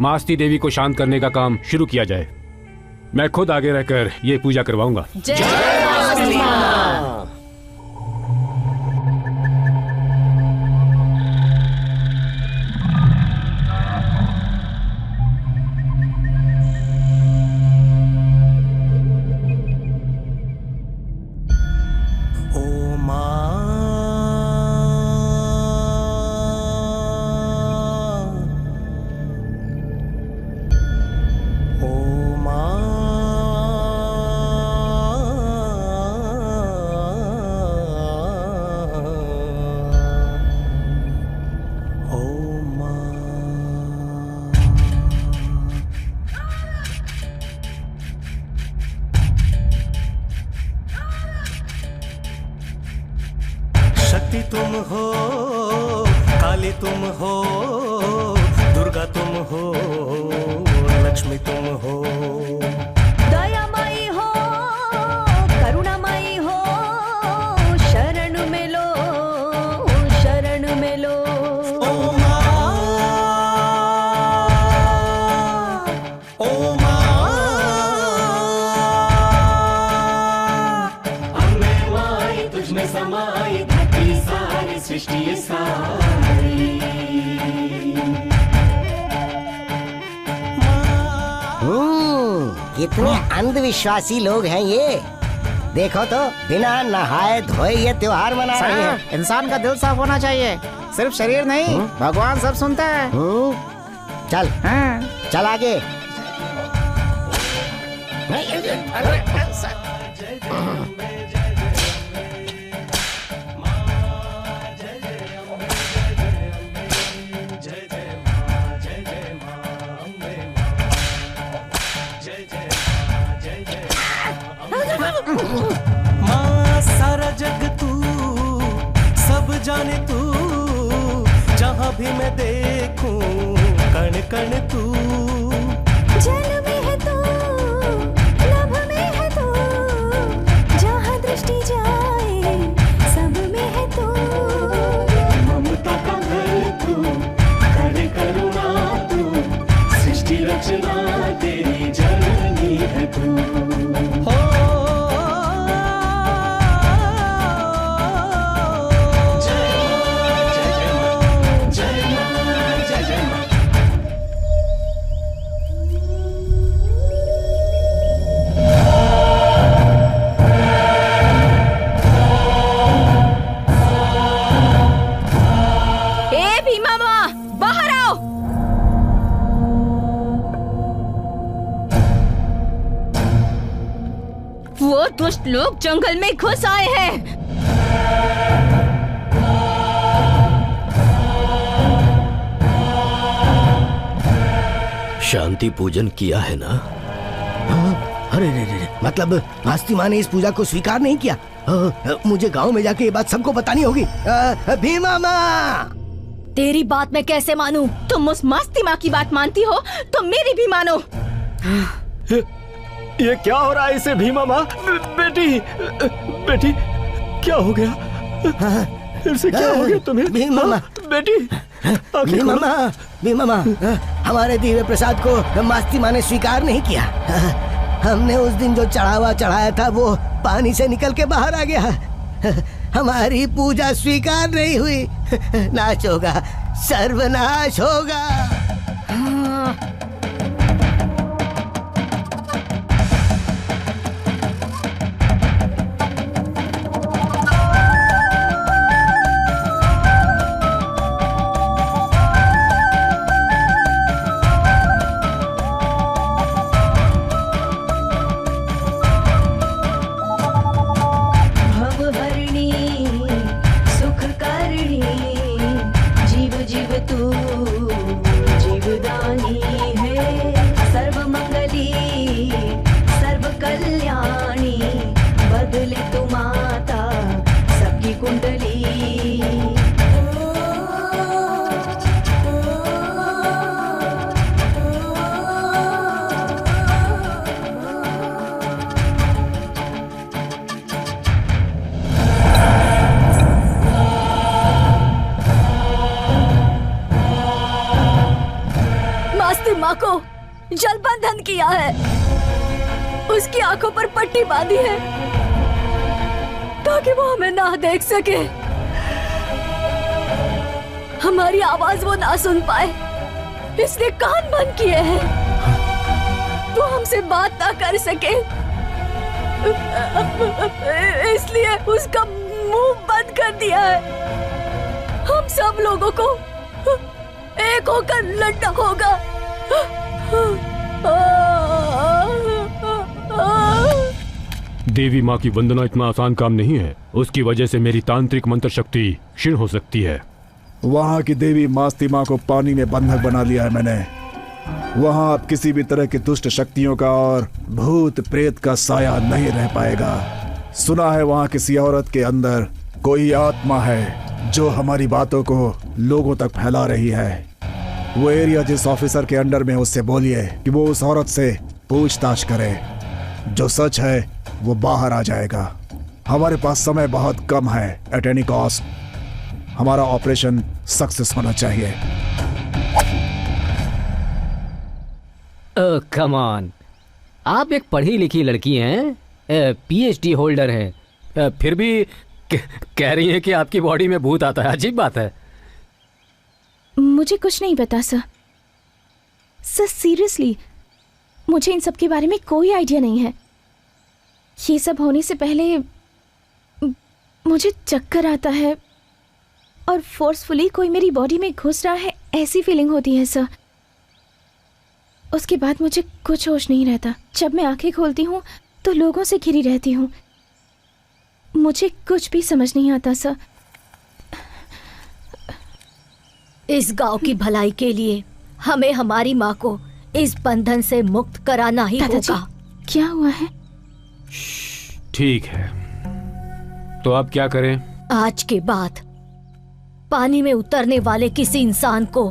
मास्ती देवी को शांत करने का काम शुरू किया जाए। मैं खुद आगे रहकर ये पूजा करवाऊंगा। जय मास्ती माँ। तुम हो, काली तुम हो, दुर्गा तुम हो, लक्ष्मी तुम हो, दयामयी हो, करुणामयी हो, शरण में लो, शरण में लो। ओ माँ, ओ माँ, हमें माई तुझ में समाई, सारी सृष्टि सारी। कितने अंधविश्वासी लोग हैं ये। देखो तो बिना नहाए धोए ये त्योहार मना रहे हैं। इंसान का दिल साफ होना चाहिए, सिर्फ शरीर नहीं। भगवान सब सुनता है। चल चल आगे। माँ सारा जग तू, सब जाने तू, जहाँ भी मैं देखूं कण कण तू। जल में है तू, नभ में है तू, जहाँ दृष्टि जाए सब में है तू। ममता का घर तू, कर करुणा तू, सृष्टि रचना तेरी जननी है तू। वो दुष्ट लोग जंगल में घुस आए हैं। शांति पूजन किया है ना? अरे रे, मतलब मास्ती माँ ने इस पूजा को स्वीकार नहीं किया। मुझे गांव में जाके ये बात सबको बतानी होगी। भीमा माँ, तेरी बात मैं कैसे मानूं? तुम उस मास्ती माँ की बात मानती हो तो मेरी भी मानो। ये क्या हो रहा है इसे? भीमा माँ, बेटी बेटी क्या हो गया? फिर से क्या हो गया तुम्हें? भीमा माँ, बेटी भीमा माँ, भीमा माँ, हमारे दिव्य प्रसाद को मास्ती माँ ने स्वीकार नहीं किया। हमने उस दिन जो चढ़ावा चढ़ाया था वो पानी से निकल के बाहर आ गया। हमारी पूजा स्वीकार नहीं हुई। नाश होगा, सर्वनाश होगा। शिव तू जीवदानी है, सर्वमंगली सर्व कल्याणी, बदले तू माता सबकी कुंडली। माँ को जल बंधन किया है, उसकी आंखों पर पट्टी बांधी है ताकि वो हमें ना देख सके, हमारी आवाज वो ना सुन पाए, इसलिए कान बंद किए हैं, वो हमसे बात ना कर सके, इसलिए उसका मुंह बंद कर दिया है। हम सब लोगों को एक होकर लड़ना होगा। देवी माँ की वंदना इतना आसान काम नहीं है, उसकी वजह से मेरी तांत्रिक मंत्र शक्ति क्षीण हो सकती है। वहाँ की देवी मास्ती माँ को पानी में बंधक बना लिया है मैंने। वहाँ अब किसी भी तरह की दुष्ट शक्तियों का और भूत प्रेत का साया नहीं रह पाएगा। सुना है वहाँ किसी औरत के अंदर कोई आत्मा है जो हमारी बातों को लोगों तक फैला रही है। वो एरिया जिस ऑफिसर के अंडर में, उससे बोलिए कि वो उस औरत से पूछताछ करे, जो सच है वो बाहर आ जाएगा। हमारे पास समय बहुत कम है, एट एनी कॉस्ट हमारा ऑपरेशन सक्सेस होना चाहिए। कम ऑन, आप एक पढ़ी लिखी लड़की हैं, पीएचडी होल्डर हैं, फिर भी कह रही हैं कि आपकी बॉडी में भूत आता है। अजीब बात है। मुझे कुछ नहीं पता सर। सीरियसली मुझे इन सब के बारे में कोई आइडिया नहीं है। ये सब होने से पहले मुझे चक्कर आता है और फोर्सफुली कोई मेरी बॉडी में घुस रहा है, ऐसी फीलिंग होती है सर। उसके बाद मुझे कुछ होश नहीं रहता। जब मैं आंखें खोलती हूँ तो लोगों से घिरी रहती हूँ। मुझे कुछ भी समझ नहीं आता सर। इस गांव की भलाई के लिए हमें हमारी माँ को इस बंधन से मुक्त कराना ही होगा। क्या हुआ है? ठीक है, तो आप क्या करें? आज के बाद पानी में उतरने वाले किसी इंसान को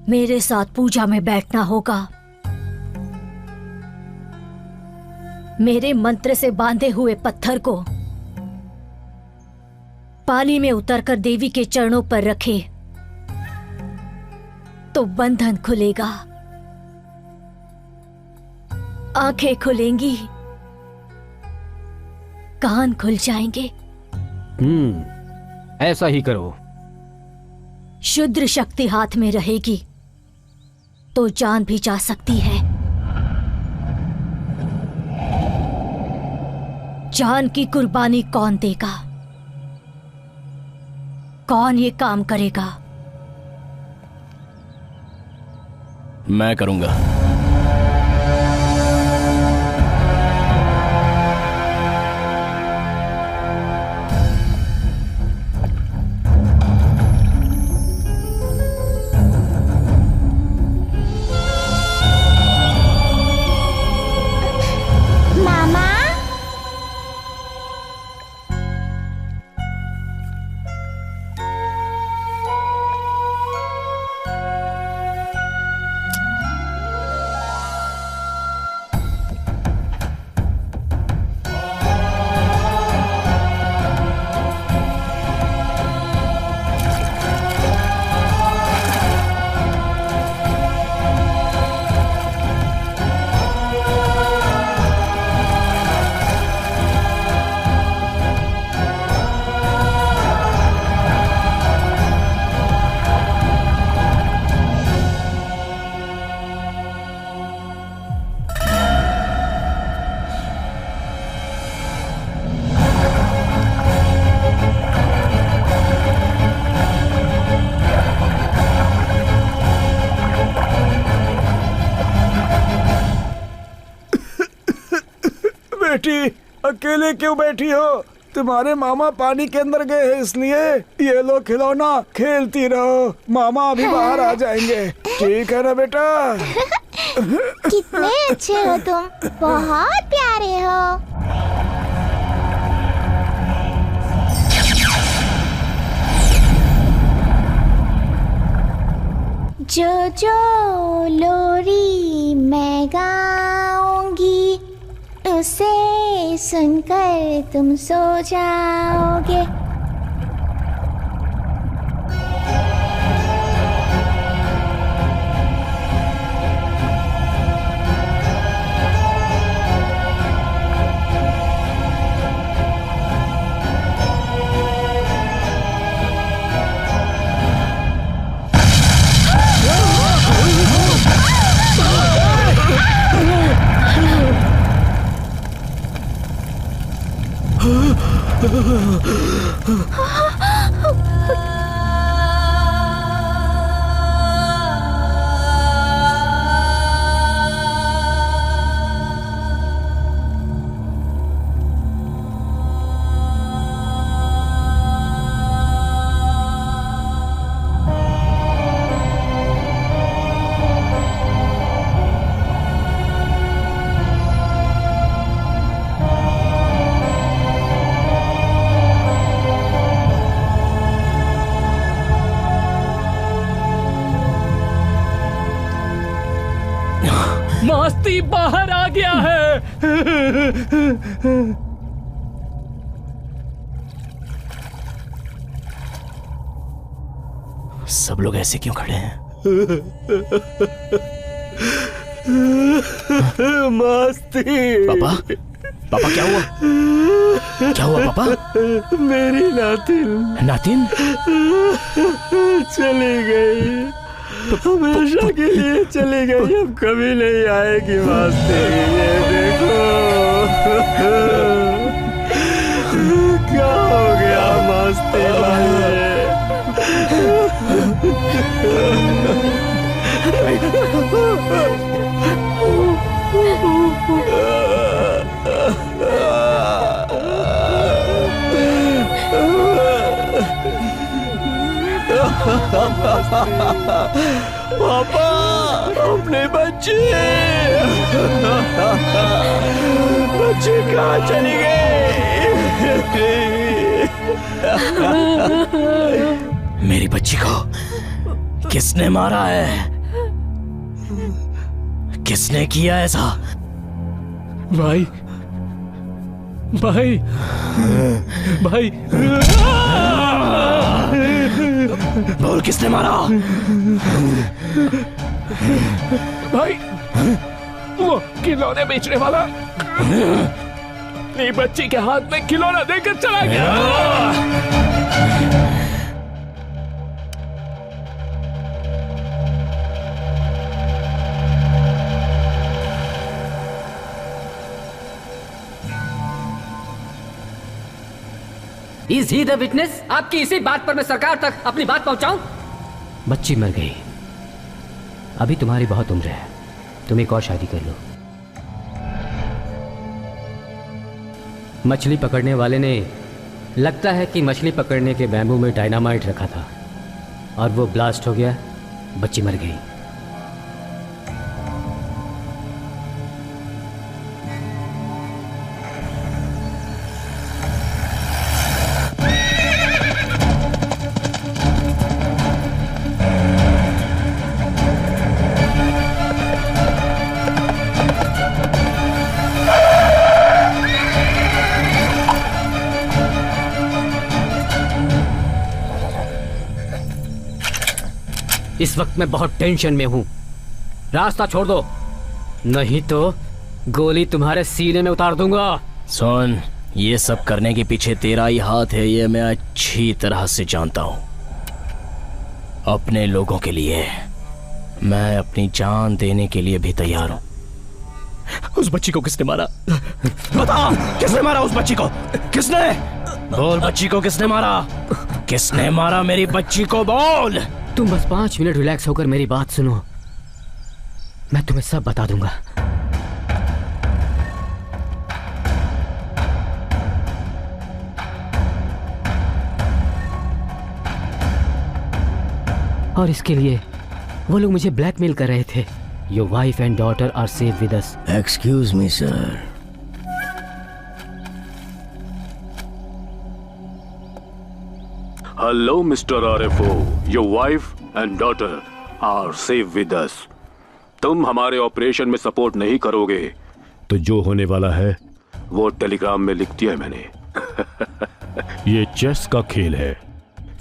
मेरे साथ पूजा में बैठना होगा। मेरे मंत्र से बांधे हुए पत्थर को पानी में उतरकर देवी के चरणों पर रखे तो बंधन खुलेगा, आंखें खुलेंगी, कान खुल जाएंगे। ऐसा ही करो। शुद्र शक्ति हाथ में रहेगी तो जान भी जा सकती है। जान की कुर्बानी कौन देगा? कौन ये काम करेगा? मैं करूंगा। बेटी, अकेले क्यों बैठी हो? तुम्हारे मामा पानी के अंदर गए हैं, इसलिए ये लो खिलौना, खेलती रहो, मामा अभी बाहर आ जाएंगे। ठीक है ना बेटा? कितने अच्छे हो तुम, बहुत प्यारे हो। जो जो लोरी मैं गाऊंगी, उसे सुनकर तुम सो जाओगे। मास्ती बाहर आ गया है। सब लोग ऐसे क्यों खड़े हैं? मस्ती। पापा, पापा क्या हुआ? क्या हुआ पापा? मेरी नातिन। नातिन चली गई, हमेशा के लिए चली गई, अब कभी नहीं आएगी मस्ती। ये देखो क्या हो गया मस्ती पापा, अपने बच्चे कहाँ चली गई? मेरी बच्ची को किसने मारा है? किसने किया ऐसा? भाई, भाई, भाई, बोल किसने मारा? भाई, वो खिलौने बेचने वाला मेरी बच्ची के हाथ में खिलौना देकर चला गया। Is he the witness? आपकी इसी बात पर मैं सरकार तक अपनी बात पहुंचाऊं? बच्ची मर गई, अभी तुम्हारी बहुत उम्र है, तुम एक और शादी कर लो। मछली पकड़ने वाले ने, लगता है कि मछली पकड़ने के बैम्बू में डायनामाइट रखा था और वो ब्लास्ट हो गया, बच्ची मर गई। इस वक्त मैं बहुत टेंशन में हूं, रास्ता छोड़ दो, नहीं तो गोली तुम्हारे सीने में उतार दूंगा। सुन, ये सब करने के पीछे तेरा ही हाथ है, ये मैं अच्छी तरह से जानता हूं। अपने लोगों के लिए मैं अपनी जान देने के लिए भी तैयार हूं। उस बच्ची को किसने मारा? बता, किसने मारा उस बच्ची को? किसने? बोल, बच्ची को किसने मारा? किसने मारा मेरी बच्ची को? बोल। तुम बस 5 मिनट रिलैक्स होकर मेरी बात सुनो, मैं तुम्हें सब बता दूंगा। और इसके लिए वो लोग मुझे ब्लैकमेल कर रहे थे। Your wife and daughter are safe with us. Excuse me sir. Hello mister RFO, your wife and daughter are safe with us. तुम हमारे ऑपरेशन में सपोर्ट नहीं करोगे तो जो होने वाला है वो टेलीग्राम में लिख दिया है मैंने। ये चेस का खेल है,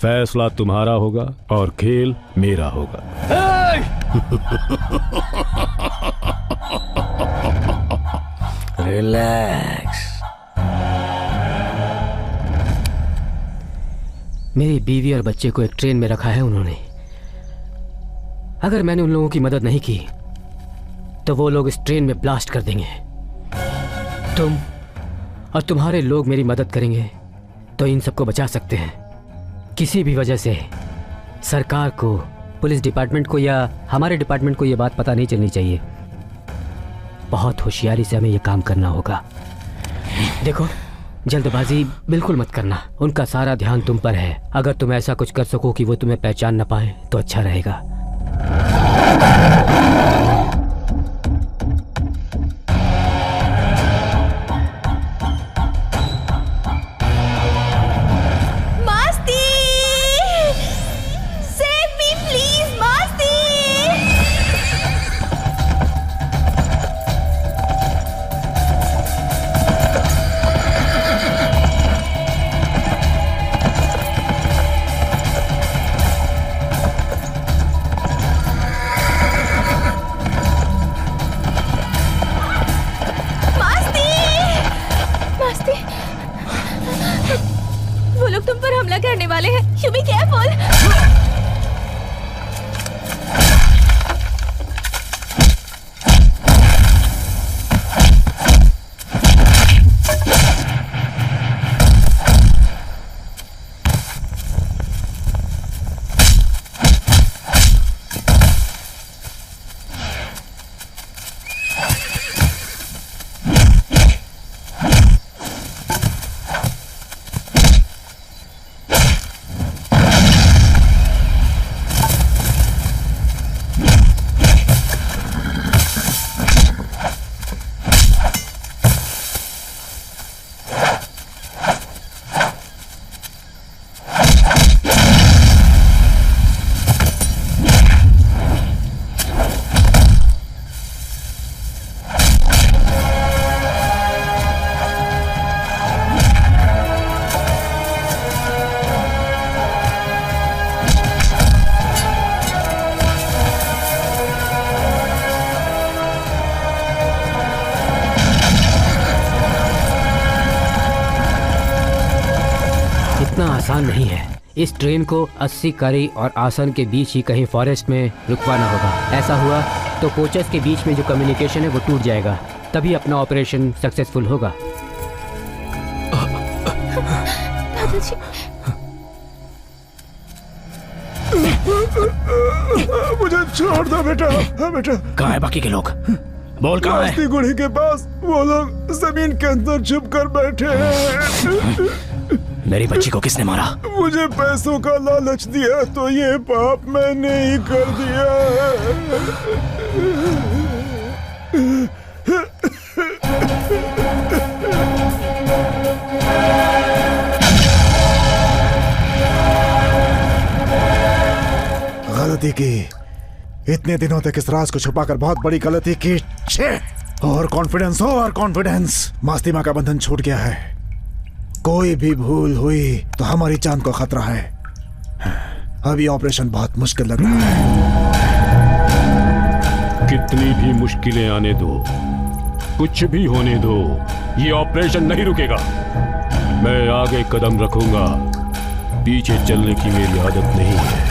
फैसला तुम्हारा होगा और खेल मेरा होगा। रिलैक्स। मेरी बीवी और बच्चे को एक ट्रेन में रखा है उन्होंने। अगर मैंने उन लोगों की मदद नहीं की तो वो लोग इस ट्रेन में ब्लास्ट कर देंगे। तुम और तुम्हारे लोग मेरी मदद करेंगे तो इन सबको बचा सकते हैं। किसी भी वजह से सरकार को, पुलिस डिपार्टमेंट को या हमारे डिपार्टमेंट को ये बात पता नहीं चलनी चाहिए। बहुत होशियारी से हमें ये काम करना होगा। देखो, जल्दबाजी बिल्कुल मत करना। उनका सारा ध्यान तुम पर है। अगर तुम ऐसा कुछ कर सको कि वो तुम्हें पहचान न पाए तो अच्छा रहेगा। नहीं है। इस ट्रेन को 80 करी और आसन के बीच ही कहीं फॉरेस्ट में रुकवाना होगा। ऐसा हुआ तो कोचेस के बीच में जो कम्युनिकेशन है वो टूट जाएगा, तभी अपना ऑपरेशन सक्सेसफुल होगा। दादाजी, मुझे छोड़ दो बेटा। बेटा कहाँ है बाकी के लोग? बोल कहाँ है? गुड़ी के पास वो लोग जमीन के अंदर छुप कर बैठे हैं। मेरी बच्ची को किसने मारा? मुझे पैसों का लालच दिया तो ये पाप मैंने ही कर दिया। गलती की, इतने दिनों तक इस राज को छुपाकर बहुत बड़ी गलती की। और कॉन्फिडेंस, मास्तिमा का बंधन छूट गया है। कोई भी भूल हुई तो हमारी जान को खतरा है। अब ये ऑपरेशन बहुत मुश्किल लग रहा है। कितनी भी मुश्किलें आने दो, कुछ भी होने दो, ये ऑपरेशन नहीं रुकेगा। मैं आगे कदम रखूंगा, पीछे चलने की मेरी आदत नहीं है।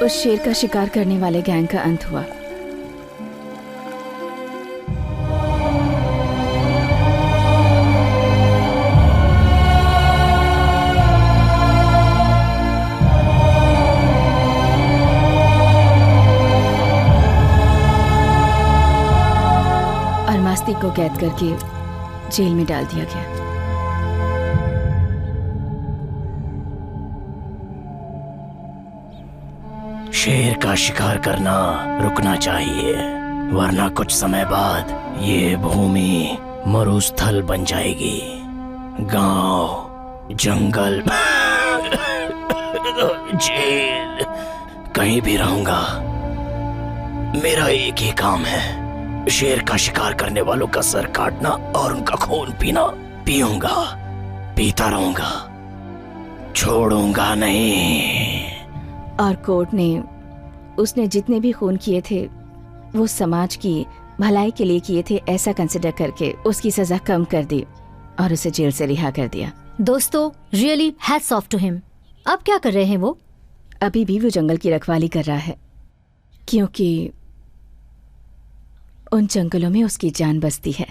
उस शेर का शिकार करने वाले गैंग का अंत हुआ। और मास्ती को कैद करके जेल में डाल दिया गया। शेर का शिकार करना रुकना चाहिए, वरना कुछ समय बाद ये भूमि मरुस्थल बन जाएगी। गांव, जंगल, जेल, कहीं भी रहूंगा। मेरा एक ही काम है, शेर का शिकार करने वालों का सर काटना और उनका खून पीना। पीऊंगा, पीता रहूंगा, छोड़ूंगा नहीं। और कोर्ट ने उसने जितने भी खून किए थे वो समाज की भलाई के लिए किए थे, ऐसा कंसिडर करके उसकी सजा कम कर दी और उसे जेल से रिहा कर दिया। दोस्तों, really hats off to him. अब क्या कर रहे हैं वो? अभी भी वो जंगल की रखवाली कर रहा है, क्योंकि उन जंगलों में उसकी जान बसती है।